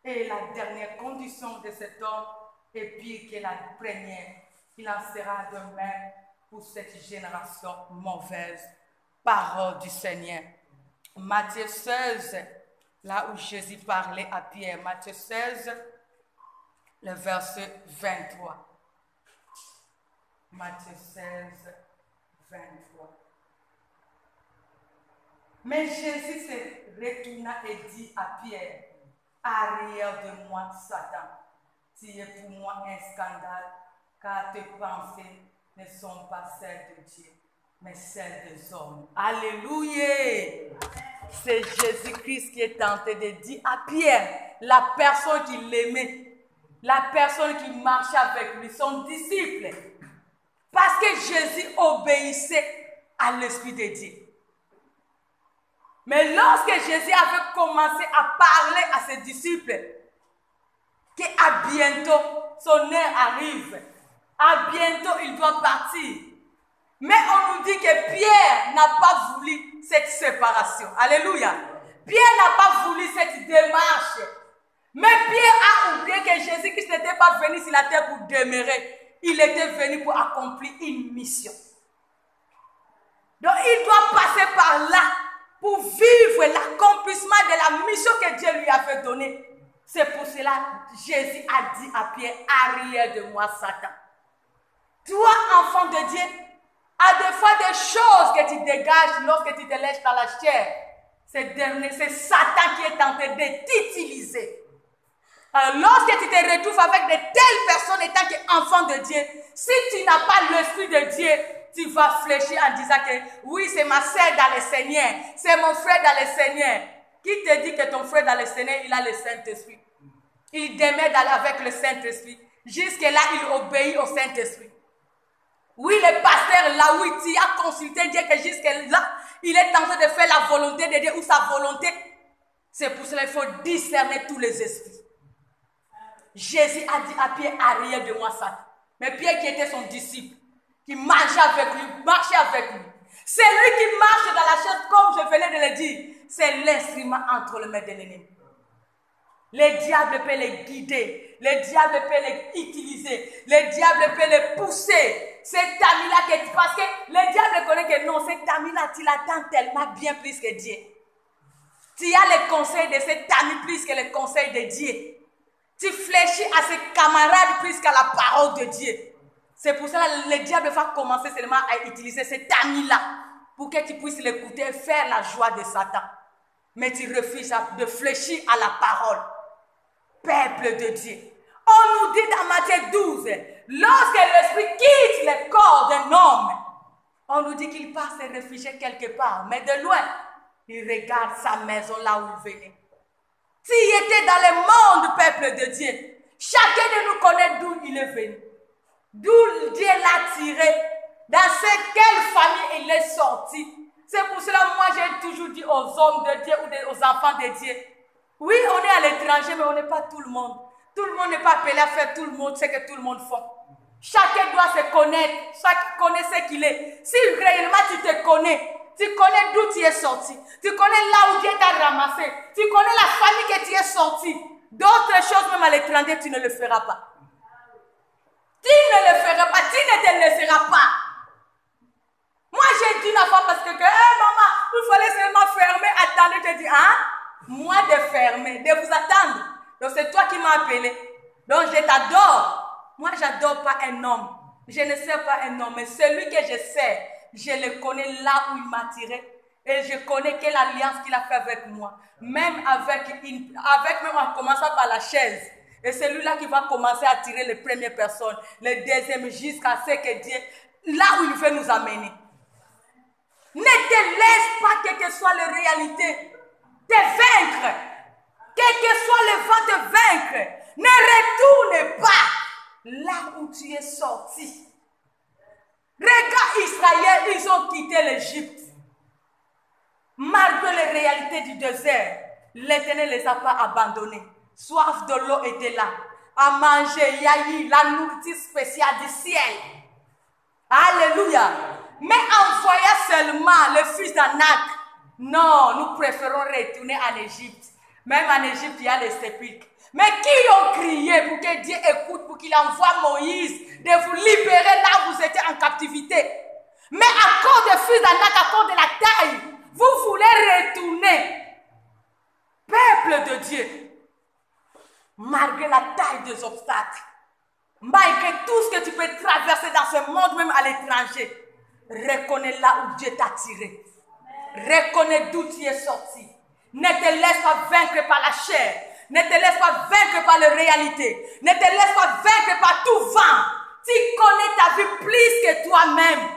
et la dernière condition de cet homme est pire que la première. Il en sera de même pour cette génération mauvaise. Parole du Seigneur. Matthieu 16, là où Jésus parlait à Pierre. Matthieu 16, le verset 23. Matthieu 16, 23. Mais Jésus se retourna et dit à Pierre, arrière de moi, Satan, tu es pour moi un scandale, car tes pensées ne sont pas celles de Dieu, mais celles des hommes. Alléluia! C'est Jésus-Christ qui est tenté de dire à Pierre, la personne qui l'aimait, la personne qui marchait avec lui, son disciple, parce que Jésus obéissait à l'Esprit de Dieu. Mais lorsque Jésus avait commencé à parler à ses disciples, qu'à bientôt son heure arrive, à bientôt il doit partir. Mais on nous dit que Pierre n'a pas voulu cette séparation. Alléluia. Pierre n'a pas voulu cette démarche. Mais Pierre a oublié que Jésus-Christ n'était pas venu sur la terre pour demeurer. Il était venu pour accomplir une mission. Donc il doit passer par là pour vivre l'accomplissement de la mission que Dieu lui avait donnée. C'est pour cela que Jésus a dit à Pierre, arrière de moi, Satan. Toi, enfant de Dieu, à des fois des choses que tu dégages lorsque tu te laisses dans la chair, c'est Satan qui est en train de t'utiliser. Alors, lorsque tu te retrouves avec de telles personnes étant qu'enfant de Dieu, si tu n'as pas l'esprit de Dieu, tu vas fléchir en disant que oui, c'est ma sœur dans le Seigneur, c'est mon frère dans le Seigneur. Qui te dit que ton frère dans le Seigneur, il a le Saint-Esprit? Il demeure avec le Saint-Esprit. Jusque-là, il obéit au Saint-Esprit. Oui, le pasteur, là où il a consulté Dieu, que jusque-là, il est en train de faire la volonté de Dieu ou sa volonté. C'est pour cela qu'il faut discerner tous les esprits. Jésus a dit à Pierre, arrière de moi, Satan. Mais Pierre qui était son disciple, qui marchait avec lui, c'est lui qui marche dans la chaise, comme je venais de le dire. C'est l'instrument entre les mains de l'ennemi. Le diable peut les guider, le diable peut les utiliser, le diable peut les pousser. Cet ami-là, parce que le diable connaît que non, cet ami-là, tu l'attends tellement bien plus que Dieu. Tu as les conseils de cet ami plus que les conseils de Dieu. Tu fléchis à ses camarades plus qu'à la parole de Dieu. C'est pour cela que le diable va commencer seulement à utiliser cet ami-là pour que tu puisses l'écouter et faire la joie de Satan. Mais tu refuses de fléchir à la parole. Peuple de Dieu. On nous dit dans Matthieu 12, lorsque l'esprit quitte le corps d'un homme, on nous dit qu'il part se réfugier quelque part, mais de loin, il regarde sa maison là où il venait. S'il était dans le monde, peuple de Dieu, chacun de nous connaît d'où il est venu, d'où Dieu l'a tiré, dans quelle famille il est sorti. C'est pour cela que moi j'ai toujours dit aux hommes de Dieu ou aux enfants de Dieu, oui, on est à l'étranger, mais on n'est pas tout le monde. Tout le monde n'est pas appelé à faire tout le monde, ce que tout le monde fait. Chacun doit se connaître, chacun connaît ce qu'il est. Si réellement tu te connais, tu connais d'où tu es sorti, tu connais là où Dieu t'a ramassé, tu connais la famille que tu es sorti, d'autres choses même à l'étranger, tu ne le feras pas. Tu ne le feras pas, tu ne te laisseras pas. Moi, j'ai dit la fois parce que, maman, il fallait seulement fermer, attendre, je te dis, hein? Moi de fermer, de vous attendre. Donc c'est toi qui m'as appelé. Donc je t'adore. Moi, j'adore pas un homme. Je ne sais pas un homme, mais celui que je sais, je le connais là où il m'a tiré. Et je connais quelle alliance qu'il a fait avec moi. Même en commençant par la chaise. Et celui-là qui va commencer à tirer les premières personnes, les deuxièmes, jusqu'à ce que Dieu, là où il veut nous amener. Ne te laisse pas, quelle que soit la réalité, te vaincre. Quel que soit le vent te vaincre. Ne retourne pas là où tu es sorti. Regarde Israël, ils ont quitté l'Égypte. Malgré les réalités du désert, l'Éternel ne les a pas abandonnés. Soif de l'eau était là. À manger, il y a eu la nourriture spéciale du ciel. Alléluia. Mais envoya seulement le fils d'Anak. Non, nous préférons retourner en Égypte. Même en Égypte, il y a les sépulcres. Mais qui ont crié pour que Dieu écoute, pour qu'il envoie Moïse de vous libérer là où vous étiez en captivité. Mais à cause du fils d'Anak, à cause de la taille, vous voulez retourner. Peuple de Dieu, malgré la taille des obstacles, malgré tout ce que tu peux traverser dans ce monde, même à l'étranger, reconnais là où Dieu t'a tiré. Reconnais d'où tu es sorti. Ne te laisse pas vaincre par la chair. Ne te laisse pas vaincre par la réalité. Ne te laisse pas vaincre par tout vent. Tu connais ta vie plus que toi-même.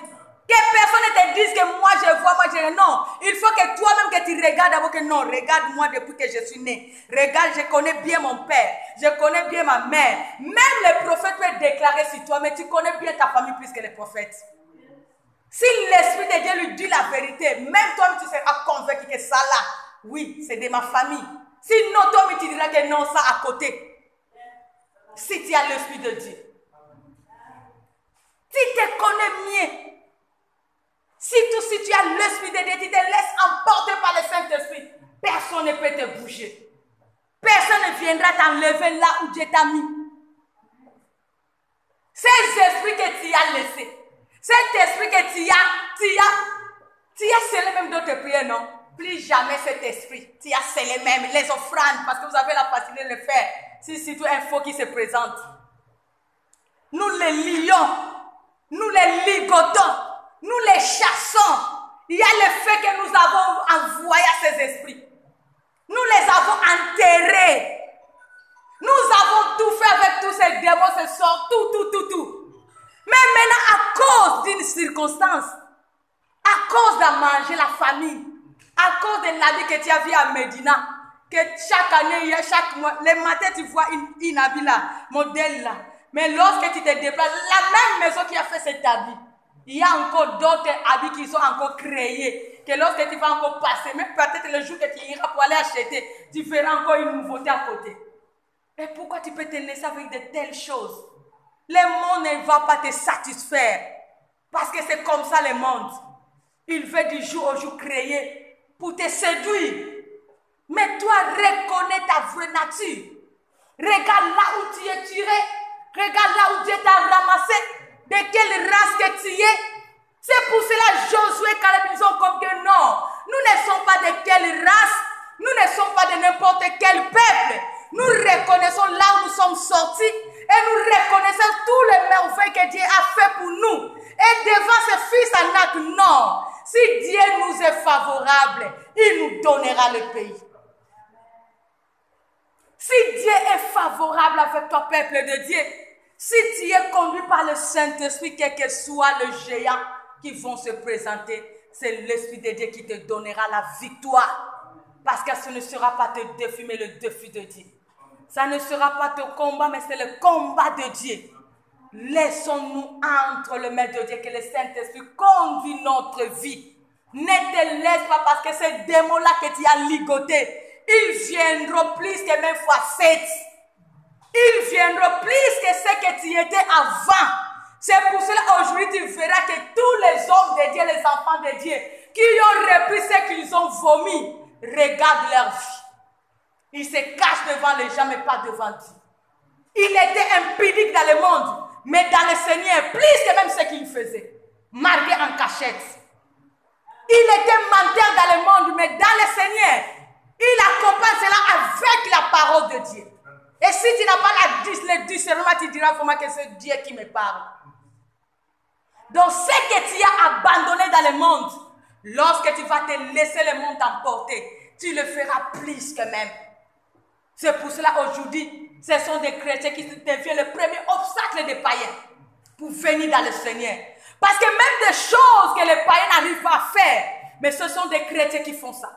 Que personne ne te dise que moi je vois, moi je... Non, il faut que toi-même que tu regardes d'abord que non, regarde-moi depuis que je suis né. Regarde, je connais bien mon père. Je connais bien ma mère. Même les prophètes peuvent déclarer sur toi, mais tu connais bien ta famille plus que les prophètes. Si l'Esprit de Dieu lui dit la vérité, même toi tu seras convaincu que ça là, oui, c'est de ma famille. Sinon, toi tu diras que non, ça à côté. Si tu as l'Esprit de Dieu. Tu te connais mieux. Si tu as l'Esprit de Dieu, tu te laisses emporter par le Saint-Esprit. Personne ne peut te bouger. Personne ne viendra t'enlever là où Dieu t'a mis. Ces esprits que tu as laissés, cet esprit que tu as scellé même dans tes prières, non? Plus jamais cet esprit. Tu as scellé même les offrandes parce que vous avez la facilité de le faire. C'est surtout un faux qui se présente. Nous les lions, nous les ligotons, nous les chassons. Il y a le fait que nous avons envoyé à ces esprits. Nous les avons enterrés. Nous avons tout fait avec tous ces démons, ce sort, tout. Mais maintenant, à cause d'une circonstance, à cause de manger la famille, à cause de l'habit que tu as vu à Medina, que chaque année, chaque mois, les matins, tu vois une habit là, modèle là. Mais lorsque tu te déplaces, la même maison qui a fait cet habit, il y a encore d'autres habits qui sont encore créés. Que lorsque tu vas encore passer, même peut-être le jour que tu iras pour aller acheter, tu feras encore une nouveauté à côté. Et pourquoi tu peux te laisser avec de telles choses? Le monde ne va pas te satisfaire. Parce que c'est comme ça le monde. Il veut du jour au jour créer pour te séduire. Mais toi, reconnais ta vraie nature. Regarde là où tu es tiré. Regarde là où Dieu t'a ramassé. De quelle race que tu es. C'est pour cela Josué et Caleb ils ont compris que non. Nous ne sommes pas de quelle race. Nous ne sommes pas de n'importe quel peuple. Nous reconnaissons là où nous sommes sortis. Et nous reconnaissons tous les merveilles que Dieu a fait pour nous. Et devant ce fils Anak, non. Si Dieu nous est favorable, il nous donnera le pays. Si Dieu est favorable avec toi, peuple de Dieu, si tu es conduit par le Saint-Esprit, quel que soit le géant qui vont se présenter, c'est l'Esprit de Dieu qui te donnera la victoire. Parce que ce ne sera pas ton défi, mais le défi de Dieu. Ça ne sera pas ton combat, mais c'est le combat de Dieu. Laissons-nous entre les mains de Dieu, que le Saint-Esprit conduit notre vie. Ne te laisse pas parce que ces démons-là que tu as ligotés, ils viendront plus que même fois 7. Ils viendront plus que ce que tu étais avant. C'est pour cela aujourd'hui tu verras que tous les hommes de Dieu, les enfants de Dieu, qui ont repris ce qu'ils ont vomi, regardent leur vie. Ils se cachent devant les gens, mais pas devant Dieu. Il était impudique dans le monde, mais dans le Seigneur, plus que même ce qu'il faisait. Marié en cachette. Il était menteur dans le monde, mais dans le Seigneur, il accompagne cela avec la parole de Dieu. Et si tu n'as pas le discernement, tu diras comment que c'est Dieu qui me parle. Donc, ce que tu as abandonné dans le monde, lorsque tu vas te laisser le monde t'emporter, tu le feras plus que même. C'est pour cela aujourd'hui, ce sont des chrétiens qui deviennent le premier obstacle des païens pour venir dans le Seigneur. Parce que même des choses que les païens n'arrivent pas à faire, mais ce sont des chrétiens qui font ça.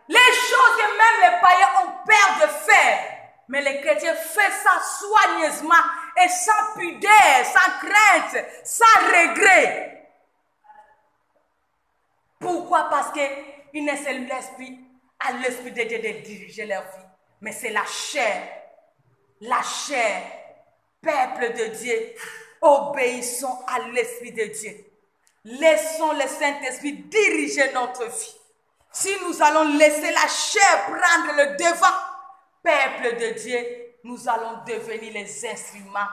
Les choses que même les païens ont peur de faire, mais les chrétiens font ça soigneusement et sans pudeur, sans crainte, sans regret. Pourquoi? Parce qu'ils ne se laissent plus à l'Esprit de Dieu de diriger leur vie. Mais c'est la chair. La chair. Peuple de Dieu, obéissons à l'Esprit de Dieu. Laissons le Saint-Esprit diriger notre vie. Si nous allons laisser la chair prendre le devant, peuple de Dieu, nous allons devenir les instruments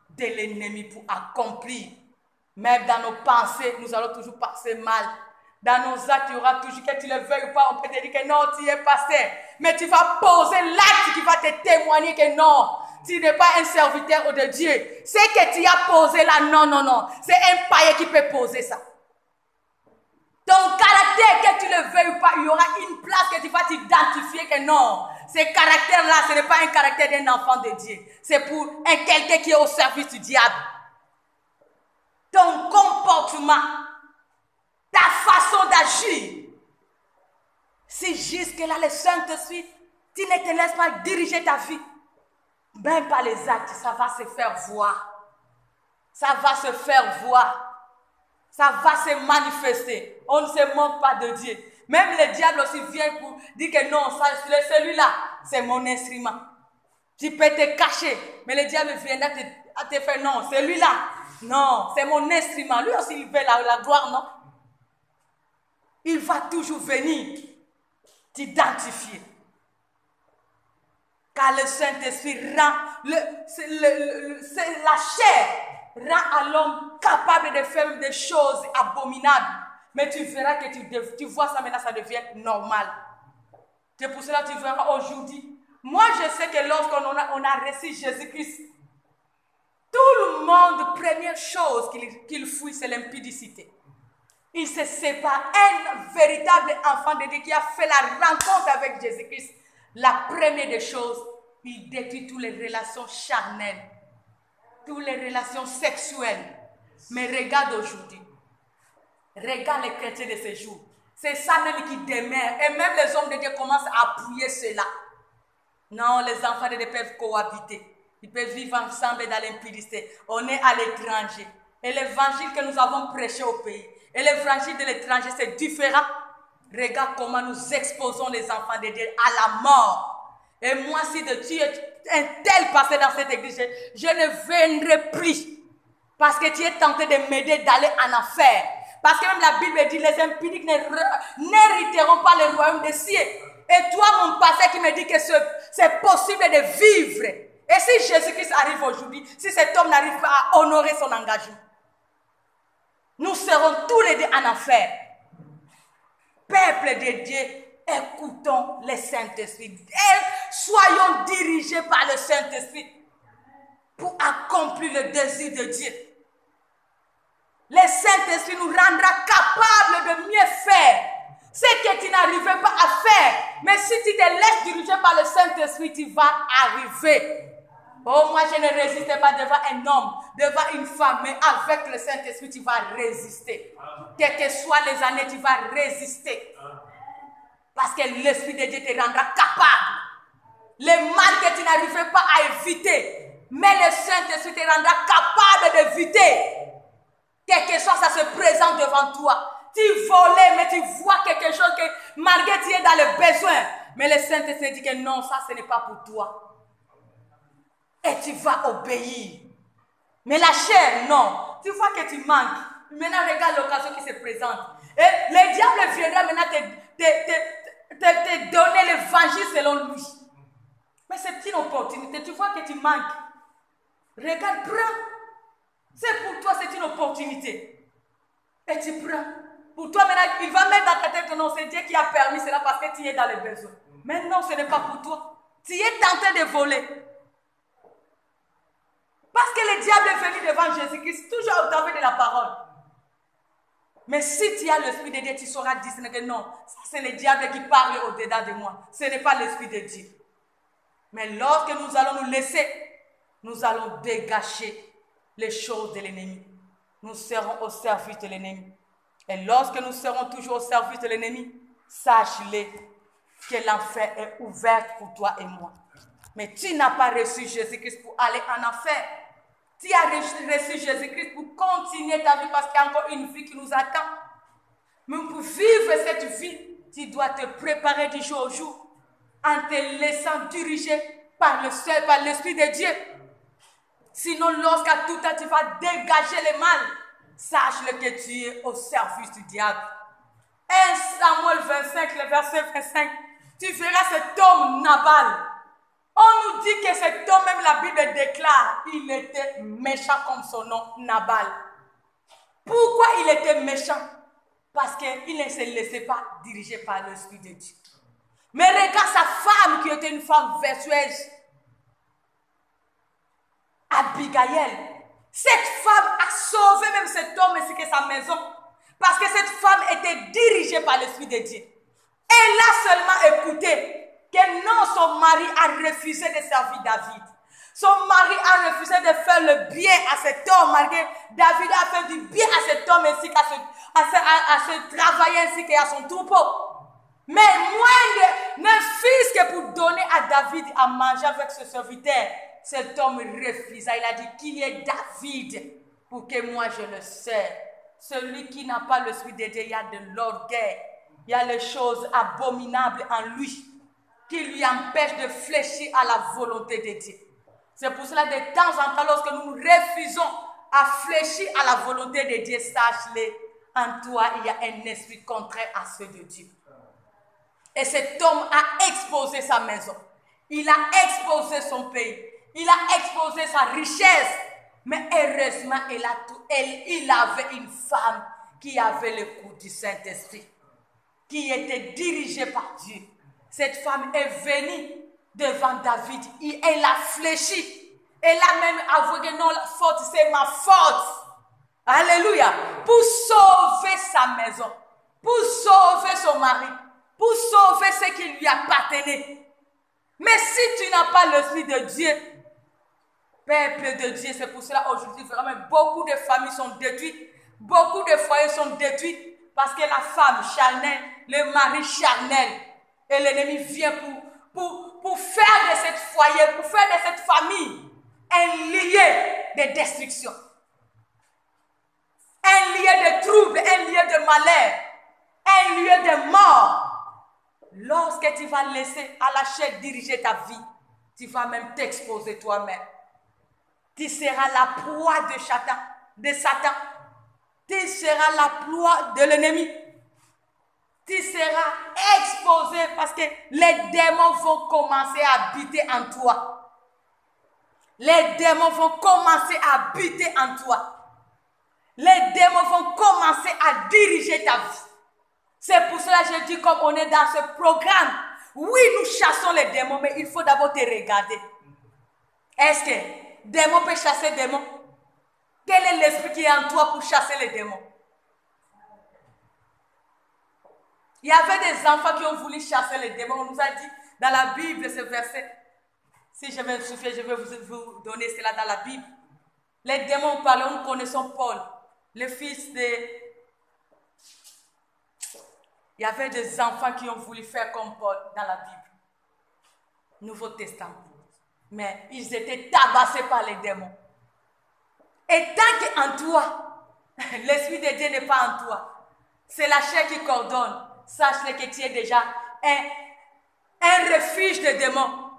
de l'ennemi pour accomplir. Même dans nos pensées, nous allons toujours penser mal. Dans nos actes, il y aura toujours, que tu le veuilles ou pas, on peut te dire que non, tu es pasteur. Mais tu vas poser l'acte qui va te témoigner que non, tu n'es pas un serviteur de Dieu. Ce que tu as posé là, non. C'est un païen qui peut poser ça. Ton caractère, que tu le veuilles ou pas, il y aura une place que tu vas t'identifier que non. Ce caractère-là, ce n'est pas un caractère d'un enfant de Dieu. C'est pour un quelqu'un qui est au service du diable. Ton comportement, ta façon d'agir. Si jusque-là, le Saint-Esprit, tu ne te laisses pas diriger ta vie, même par les actes, ça va se faire voir. Ça va se faire voir. Ça va se manifester. On ne se moque pas de Dieu. Même le diable aussi vient pour dire que non, celui-là, c'est mon instrument. Tu peux te cacher, mais le diable vient à te faire non, celui-là, non, c'est mon instrument. Lui aussi, il veut la gloire, non? Il va toujours venir t'identifier. Car le Saint-Esprit rend, la chair rend à l'homme capable de faire des choses abominables. Mais tu verras que tu vois ça maintenant, ça devient normal. C'est pour cela que tu verras aujourd'hui. Moi, je sais que lorsqu'on a reçu Jésus-Christ, tout le monde, première chose qu'il fuit, c'est l'impudicité. Il se sépare. Un véritable enfant de Dieu qui a fait la rencontre avec Jésus-Christ, la première des choses, il détruit toutes les relations charnelles, toutes les relations sexuelles. Mais regarde aujourd'hui. Regarde les chrétiens de ces jours. C'est ça même qui demeure. Et même les hommes de Dieu commencent à appuyer cela. Non, les enfants de Dieu peuvent cohabiter. Ils peuvent vivre ensemble dans l'impudicité. On est à l'étranger. Et l'évangile que nous avons prêché au pays. Et l'évangile de l'étranger, c'est différent. Regarde comment nous exposons les enfants de Dieu à la mort. Et moi, si de tu es un tel passé dans cette église, je ne viendrai plus. Parce que tu es tenté de m'aider d'aller en enfer. Parce que même la Bible dit, les impudiques n'hériteront pas le royaume des cieux. Et toi, mon pasteur, qui me dit que c'est possible de vivre. Et si Jésus-Christ arrive aujourd'hui, si cet homme n'arrive pas à honorer son engagement, nous serons tous les deux en enfer. Peuple de Dieu, écoutons le Saint-Esprit. Et soyons dirigés par le Saint-Esprit pour accomplir le désir de Dieu. Le Saint-Esprit nous rendra capables de mieux faire ce que tu n'arrivais pas à faire. Mais si tu te laisses diriger par le Saint-Esprit, tu vas arriver. Oh, moi je ne résistais pas devant un homme, devant une femme, mais avec le Saint-Esprit, tu vas résister. Quelles que soient les années, tu vas résister. Parce que l'Esprit de Dieu te rendra capable. Les mal que tu n'arrivais pas à éviter, mais le Saint-Esprit te rendra capable d'éviter. Quel que soit, ça se présente devant toi. Tu volais, mais tu vois quelque chose que malgré tu es dans le besoin. Mais le Saint-Esprit dit que non, ça ce n'est pas pour toi. Et tu vas obéir. Mais la chair, non. Tu vois que tu manques. Maintenant, regarde l'occasion qui se présente. Et le diable viendra maintenant te donner l'évangile selon lui. Mais c'est une opportunité. Tu vois que tu manques. Regarde, prends. C'est pour toi, c'est une opportunité. Et tu prends. Pour toi, maintenant, il va mettre dans ta tête que non, c'est Dieu qui a permis cela parce que tu es dans les besoins. Mais non, ce n'est pas pour toi. Tu es tenté de voler. Parce que le diable est venu devant Jésus-Christ, toujours au travers de la parole. Mais si tu as l'Esprit de Dieu, tu sauras discerner que non, ça c'est le diable qui parle au-dedans de moi. Ce n'est pas l'Esprit de Dieu. Mais lorsque nous allons nous laisser, nous allons dégager les choses de l'ennemi. Nous serons au service de l'ennemi. Et lorsque nous serons toujours au service de l'ennemi, sache-le que l'enfer est ouvert pour toi et moi. Mais tu n'as pas reçu Jésus-Christ pour aller en enfer. Tu as reçu Jésus-Christ pour continuer ta vie parce qu'il y a encore une vie qui nous attend. Mais pour vivre cette vie, tu dois te préparer du jour au jour en te laissant diriger par l'Esprit de Dieu. Sinon, lorsqu'à tout temps tu vas dégager le mal, sache-le que tu es au service du diable. 1 Samuel 25, le verset 25, tu verras cet homme Nabal. On nous dit que cet homme, même la Bible déclare, il était méchant comme son nom, Nabal. Pourquoi il était méchant? Parce qu'il ne se laissait pas diriger par l'Esprit de Dieu. Mais regarde sa femme qui était une femme vertueuse. Abigail. Cette femme a sauvé même cet homme ainsi que sa maison. Parce que cette femme était dirigée par l'Esprit de Dieu. Elle a seulement écouté que non, son mari a refusé de servir David. Son mari a refusé de faire le bien à cet homme, malgré David a fait du bien à cet homme ainsi qu'à ce travail ainsi qu'à son troupeau. Mais moins de fils que pour donner à David à manger avec ce serviteur, cet homme refusa. Il a dit, qui est David pour que moi je le sers? Celui qui n'a pas l'Esprit de Dieu, il y a de l'orgueil. Il y a les choses abominables en lui qui lui empêchent de fléchir à la volonté de Dieu. C'est pour cela, de temps en temps, lorsque nous refusons à fléchir à la volonté de Dieu, sache-le, en toi, il y a un esprit contraire à ceux de Dieu. Et cet homme a exposé sa maison. Il a exposé son pays. Il a exposé sa richesse. Mais heureusement, il avait une femme qui avait le coup du Saint-Esprit, qui était dirigée par Dieu. Cette femme est venue devant David. Elle a fléchi. Elle a même avoué que non, la faute, c'est ma faute. Alléluia. Pour sauver sa maison, pour sauver son mari, pour sauver ce qui lui appartenait. Mais si tu n'as pas l'Esprit de Dieu, peuple de Dieu, c'est pour cela aujourd'hui vraiment beaucoup de familles sont détruites, beaucoup de foyers sont détruits parce que la femme charnelle, le mari charnel et l'ennemi vient pour faire de cette foyer, pour faire de cette famille un lieu de destruction, un lieu de trouble, un lieu de malheur, un lieu de mort. Lorsque tu vas laisser à la chair diriger ta vie, tu vas même t'exposer toi-même. Tu seras la proie de Satan. Tu seras la proie de l'ennemi. Tu seras exposé parce que les démons vont commencer à habiter en toi. Les démons vont commencer à habiter en toi. Les démons vont commencer à diriger ta vie. C'est pour cela que je dis, comme on est dans ce programme, oui, nous chassons les démons, mais il faut d'abord te regarder. Est-ce que démon peut chasser démon? Quel est l'esprit qui est en toi pour chasser les démons? Il y avait des enfants qui ont voulu chasser les démons. On nous a dit dans la Bible, ce verset, si je me souviens, je vais vous donner cela dans la Bible. Les démons parlaient, nous connaissons Paul, le fils de... Il y avait des enfants qui ont voulu faire comme Paul dans la Bible, Nouveau Testament. Mais ils étaient tabassés par les démons. Et tant qu'en toi, l'Esprit de Dieu n'est pas en toi, c'est la chair qui coordonne. Sache que tu es déjà un refuge de démons.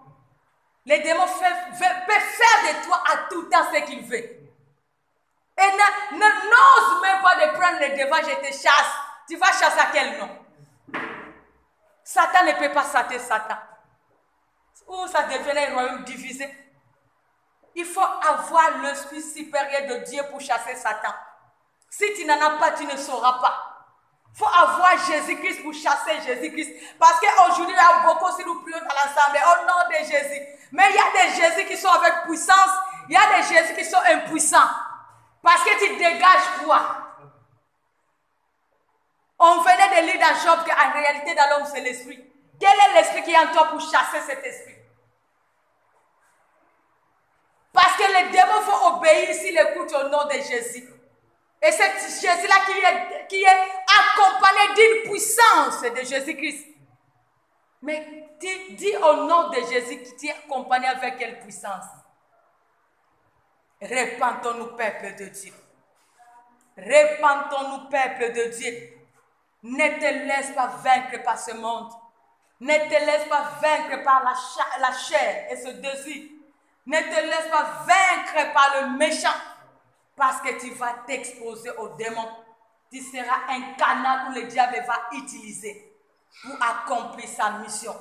Les démons peuvent faire de toi à tout temps ce qu'ils veulent. Et n'ose même pas de prendre le devant, je te chasse. Tu vas chasser à quel nom? Satan ne peut pas chasser Satan. Ou ça devenait un royaume divisé. Il faut avoir l'esprit supérieur de Dieu pour chasser Satan. Si tu n'en as pas, tu ne sauras pas. Il faut avoir Jésus-Christ pour chasser Jésus-Christ. Parce qu'aujourd'hui, il y a beaucoup, si nous prions dans l'ensemble, au nom de Jésus. Mais il y a des Jésus qui sont avec puissance. Il y a des Jésus qui sont impuissants. Parce que tu dégages quoi? On venait de lire dans Job qu'en réalité, dans l'homme, c'est l'esprit. Quel est l'esprit qui est en toi pour chasser cet esprit? Parce que les démons vont obéir s'ils écoutent au nom de Jésus. Et c'est Jésus-là qui est accompagné d'une puissance de Jésus-Christ. Mais dis au nom de Jésus qui est accompagné avec quelle puissance? Repentons-nous, peuple de Dieu. Repentons-nous, peuple de Dieu. Ne te laisse pas vaincre par ce monde. Ne te laisse pas vaincre par la chair et ce désir. Ne te laisse pas vaincre par le méchant. Parce que tu vas t'exposer aux démons. Tu seras un canal où le diable va utiliser pour accomplir sa mission.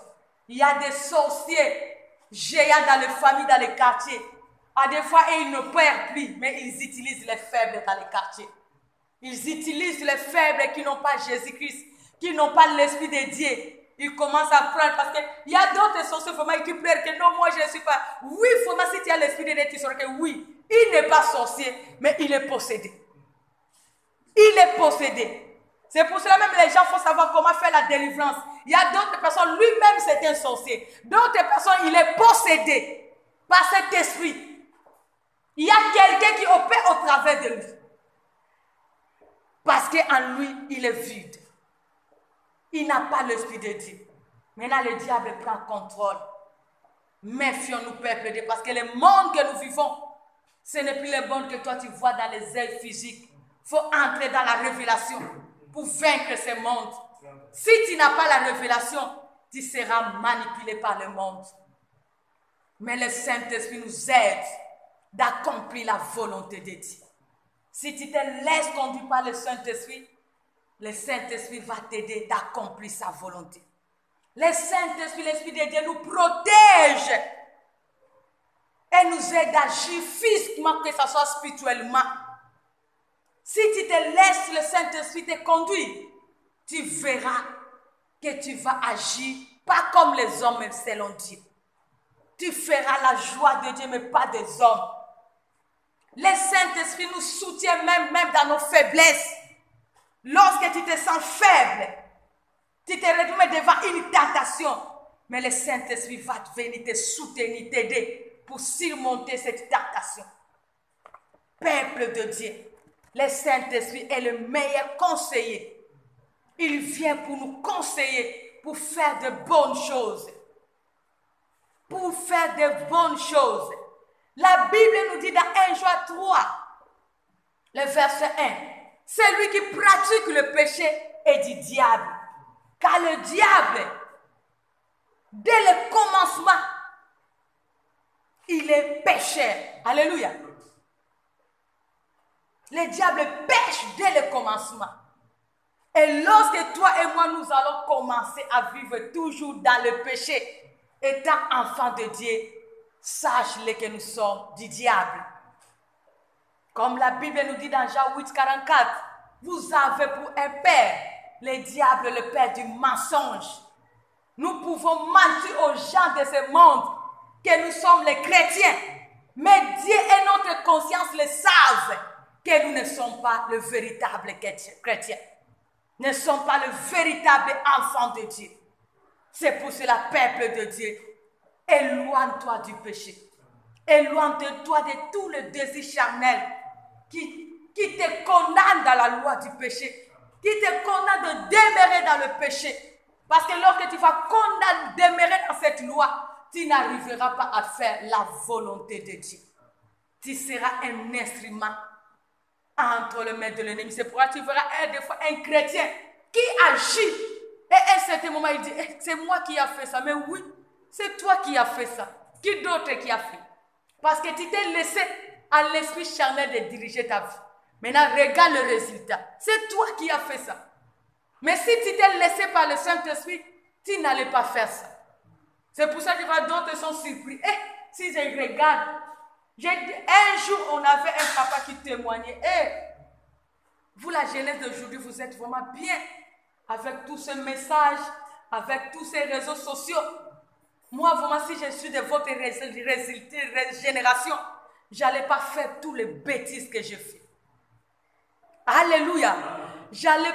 Il y a des sorciers géants dans les familles, dans les quartiers. À des fois, ils ne perdent plus, mais ils utilisent les faibles dans les quartiers. Ils utilisent les faibles qui n'ont pas Jésus-Christ, qui n'ont pas l'Esprit de Dieu. Ils commencent à prendre parce qu'il y a d'autres sorciers qui pleurent que non, moi je ne suis pas. Oui, si tu as l'Esprit de Dieu, tu sauras que oui, il n'est pas sorcier, mais il est possédé. Il est possédé. C'est pour cela même les gens font savoir comment faire la délivrance. Il y a d'autres personnes, lui-même c'est un sorcier. D'autres personnes, il est possédé par cet esprit. Il y a quelqu'un qui opère au travers de lui. Parce qu'en lui, il est vide. Il n'a pas l'Esprit de Dieu. Maintenant, le diable prend contrôle. Méfions-nous, peuple de Dieu, parce que le monde que nous vivons, ce n'est plus le monde que toi tu vois dans les ailes physiques. Il faut entrer dans la révélation pour vaincre ce monde. Si tu n'as pas la révélation, tu seras manipulé par le monde. Mais le Saint-Esprit nous aide d'accomplir la volonté de Dieu. Si tu te laisses conduire par le Saint-Esprit va t'aider d'accomplir sa volonté. Le Saint-Esprit, l'Esprit de Dieu nous protège et nous aide à agir physiquement, que ce soit spirituellement. Si tu te laisses le Saint-Esprit te conduire, tu verras que tu vas agir pas comme les hommes, mais selon Dieu. Tu feras la joie de Dieu, mais pas des hommes. Le Saint-Esprit nous soutient même dans nos faiblesses. Lorsque tu te sens faible, tu te retrouves devant une tentation, mais le Saint-Esprit va venir te soutenir, t'aider pour surmonter cette tentation. Peuple de Dieu, le Saint-Esprit est le meilleur conseiller. Il vient pour nous conseiller, pour faire de bonnes choses. Pour faire de bonnes choses. La Bible nous dit dans 1 Jean 3, le verset 1, celui qui pratique le péché est du diable. Car le diable, dès le commencement, il est pécheur. Alléluia. Le diable pêche dès le commencement. Et lorsque toi et moi, nous allons commencer à vivre toujours dans le péché, étant enfants de Dieu, sache-le que nous sommes du diable. Comme la Bible nous dit dans Jean 8, 44, vous avez pour un père le diable, le père du mensonge. Nous pouvons mentir aux gens de ce monde que nous sommes les chrétiens. Mais Dieu et notre conscience le savent que nous ne sommes pas le véritable chrétien. Ne sommes pas le véritable enfant de Dieu. C'est pour cela, peuple de Dieu, éloigne-toi du péché. Éloigne-toi de tout le désir charnel qui te condamne dans la loi du péché, qui te condamne de demeurer dans le péché. Parce que lorsque tu vas demeurer dans cette loi, tu n'arriveras pas à faire la volonté de Dieu. Tu seras un instrument entre les mains de l'ennemi. C'est pourquoi tu verras des fois un chrétien qui agit. Et à un certain moment, il dit, c'est moi qui ai fait ça. Mais oui, c'est toi qui as fait ça. Qui d'autre qui a fait? Parce que tu t'es laissé à l'esprit charnel de diriger ta vie. Maintenant, regarde le résultat. C'est toi qui as fait ça. Mais si tu t'es laissé par le Saint-Esprit, tu n'allais pas faire ça. C'est pour ça que d'autres sont surpris. Si je regarde, un jour, on avait un papa qui témoignait. Vous, la jeunesse d'aujourd'hui, vous êtes vraiment bien avec tous ces messages, avec tous ces réseaux sociaux. Moi, vraiment, si je suis de votre génération, je n'allais pas faire tous les bêtises que je fais. Alléluia. J'allais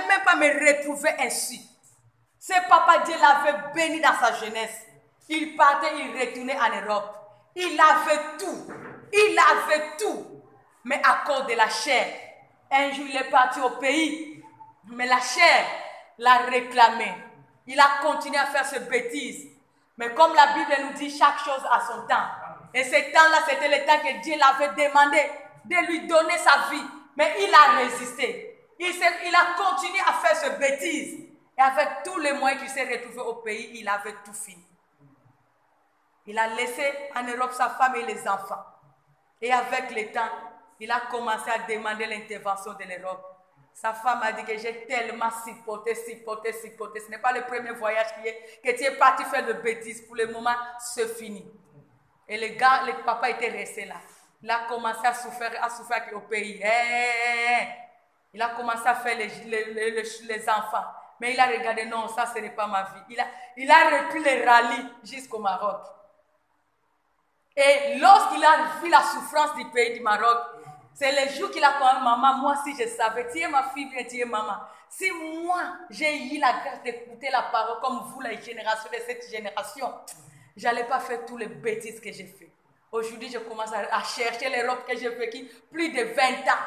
même pas me retrouver ainsi. Ce papa Dieu l'avait béni dans sa jeunesse. Il partait, il retournait en Europe. Il avait tout. Il avait tout. Mais à cause de la chair, un jour il est parti au pays. Mais la chair l'a réclamé. Il a continué à faire ses bêtises. Mais comme la Bible nous dit, chaque chose a son temps. Et ce temps-là, c'était le temps que Dieu l'avait demandé de lui donner sa vie. Mais il a résisté. Il a continué à faire ses bêtises. Et avec tous les moyens qu'il s'est retrouvé au pays, il avait tout fini. Il a laissé en Europe sa femme et les enfants. Et avec le temps, il a commencé à demander l'intervention de l'Europe. Sa femme a dit que j'ai tellement supporté. Ce n'est pas le premier voyage que tu es parti faire de bêtises. Pour le moment, c'est fini. Et le papa était resté là. Il a commencé à souffrir au pays. Il a commencé à faire les enfants. Mais il a regardé, non, ça ce n'est pas ma vie. Il a repris les rallyes jusqu'au Maroc. Et lorsqu'il a vu la souffrance du pays du Maroc, c'est le jour qu'il a dit, maman, moi si je savais, tu es ma fille, bien tu es maman. Si moi j'ai eu la grâce d'écouter la parole comme vous, la génération de cette génération, je n'allais pas faire tous les bêtises que j'ai fait. Aujourd'hui, je commence à chercher l'Europe que j'ai vécue plus de 20 ans.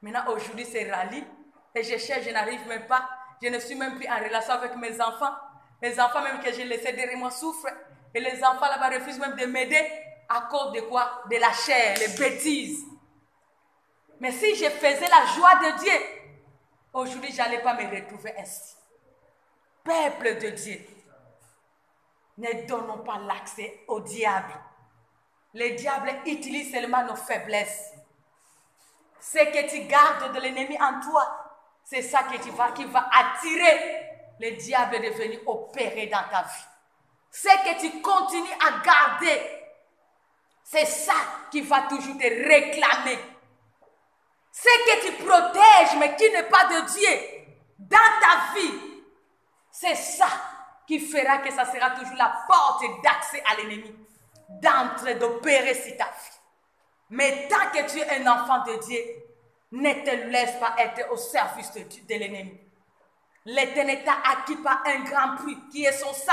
Maintenant, aujourd'hui, c'est rallye. Et je cherche, je n'arrive même pas. Je ne suis même plus en relation avec mes enfants. Les enfants même que j'ai laissés derrière moi souffrent. Et les enfants là-bas refusent même de m'aider. À cause de quoi? De la chair, les bêtises. Mais si je faisais la joie de Dieu, aujourd'hui, je n'allais pas me retrouver ainsi. Peuple de Dieu, ne donnons pas l'accès au diable. Le diable utilise seulement nos faiblesses. Ce que tu gardes de l'ennemi en toi, c'est ça qui va attirer le diable est venu opérer dans ta vie. Ce que tu continues à garder, c'est ça qui va toujours te réclamer. Ce que tu protèges, mais qui n'est pas de Dieu, dans ta vie, c'est ça qui fera que ça sera toujours la porte d'accès à l'ennemi, d'entrer, d'opérer sur ta vie. Mais tant que tu es un enfant de Dieu, ne te laisse pas être au service de l'ennemi. L'Éternel t'a acquis par un grand prix qui est son sang.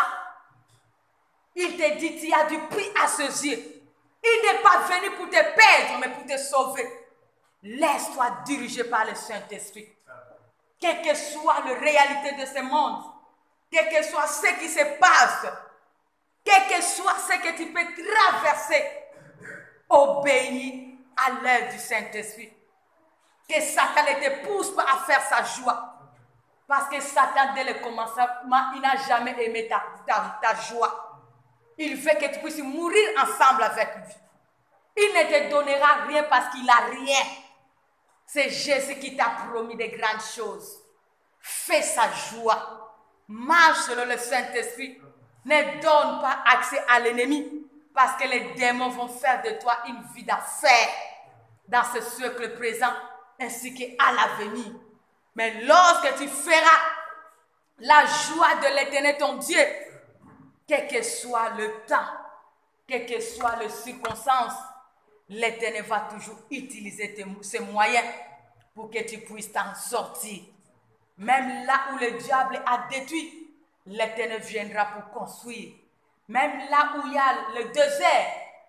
Il te dit, tu as du prix à ses yeux. Il n'est pas venu pour te perdre, mais pour te sauver. Laisse-toi diriger par le Saint-Esprit. Quelle que soit la réalité de ce monde, quel que soit ce qui se passe, quel que soit ce que tu peux traverser, obéis à l'œuvre du Saint-Esprit. Que Satan ne te pousse pas à faire sa joie. Parce que Satan, dès le commencement, il n'a jamais aimé ta joie. Il veut que tu puisses mourir ensemble avec lui. Il ne te donnera rien parce qu'il n'a rien. C'est Jésus qui t'a promis de grandes choses. Fais sa joie. Marche selon le Saint-Esprit. Ne donne pas accès à l'ennemi. Parce que les démons vont faire de toi une vie d'affaires dans ce siècle présent ainsi qu'à l'avenir. Mais lorsque tu feras la joie de l'Éternel ton Dieu, quel que soit le temps, quelles que soient les circonstances, l'Éternel va toujours utiliser ses moyens pour que tu puisses t'en sortir. Même là où le diable a détruit, l'Éternel viendra pour construire. Même là où il y a le désert,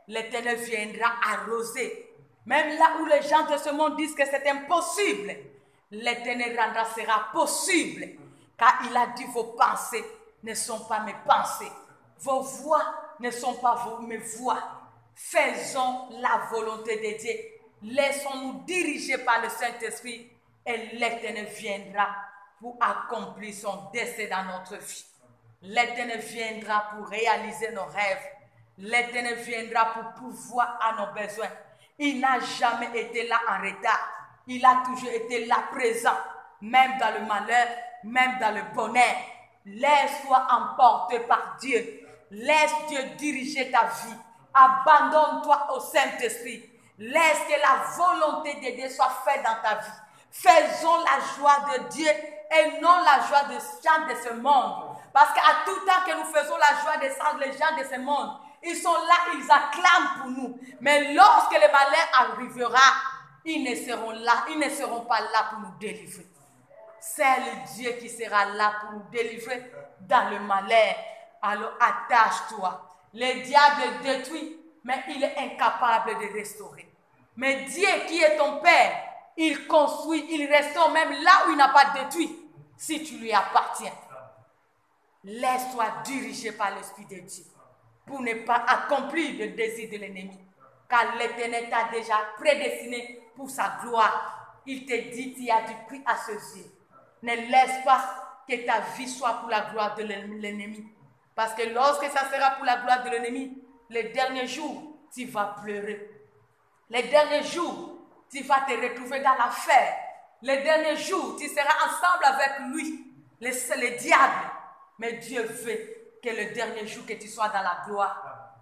l'Éternel viendra arroser. Même là où les gens de ce monde disent que c'est impossible, l'Éternel rendra sera possible. Car il a dit, vos pensées ne sont pas mes pensées. Vos voix ne sont pas mes voix. Faisons la volonté de Dieu. Laissons-nous diriger par le Saint-Esprit et l'Éternel viendra pour accomplir son dessein dans notre vie. L'Éternel viendra pour réaliser nos rêves. L'Éternel viendra pour pourvoir à nos besoins. Il n'a jamais été là en retard. Il a toujours été là présent, même dans le malheur, même dans le bonheur. Laisse-toi emporter par Dieu. Laisse Dieu diriger ta vie. Abandonne-toi au Saint-Esprit. Laisse que la volonté de Dieu soit faite dans ta vie. Faisons la joie de Dieu et non la joie des gens de ce monde. Parce qu'à tout temps que nous faisons la joie des gens de ce monde, ils sont là, ils acclament pour nous. Mais lorsque le malheur arrivera, ils ne seront là, ils ne seront pas là pour nous délivrer. C'est le Dieu qui sera là pour nous délivrer dans le malheur. Alors attache-toi. Le diable détruit, mais il est incapable de restaurer. Mais Dieu qui est ton Père, il construit, il restaure même là où il n'a pas détruit, si tu lui appartiens. Laisse-toi diriger par l'Esprit de Dieu pour ne pas accomplir le désir de l'ennemi. Car l'Éternel t'a déjà prédestiné pour sa gloire. Il te dit, tu as du prix à ses yeux. Ne laisse pas que ta vie soit pour la gloire de l'ennemi. Parce que lorsque ça sera pour la gloire de l'ennemi, les derniers jours, tu vas pleurer. Les derniers jours, tu vas te retrouver dans l'affaire. Les derniers jours, tu seras ensemble avec lui, le diable. Mais Dieu veut que le dernier jour que tu sois dans la gloire,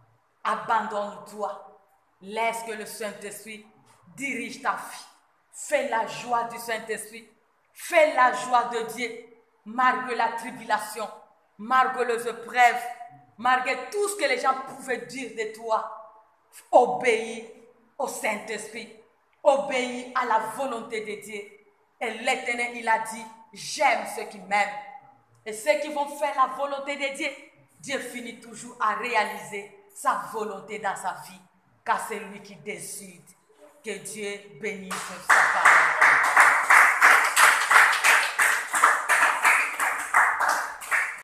abandonne-toi. Laisse que le Saint-Esprit dirige ta vie. Fais la joie du Saint-Esprit. Fais la joie de Dieu. Malgré la tribulation, malgré les épreuves, malgré tout ce que les gens pouvaient dire de toi. Obéis au Saint-Esprit. Obéis à la volonté de Dieu. Et l'Éternel, il a dit, j'aime ceux qui m'aiment. Et ceux qui vont faire la volonté de Dieu, Dieu finit toujours à réaliser sa volonté dans sa vie. Car c'est lui qui décide. Que Dieu bénisse sa parole.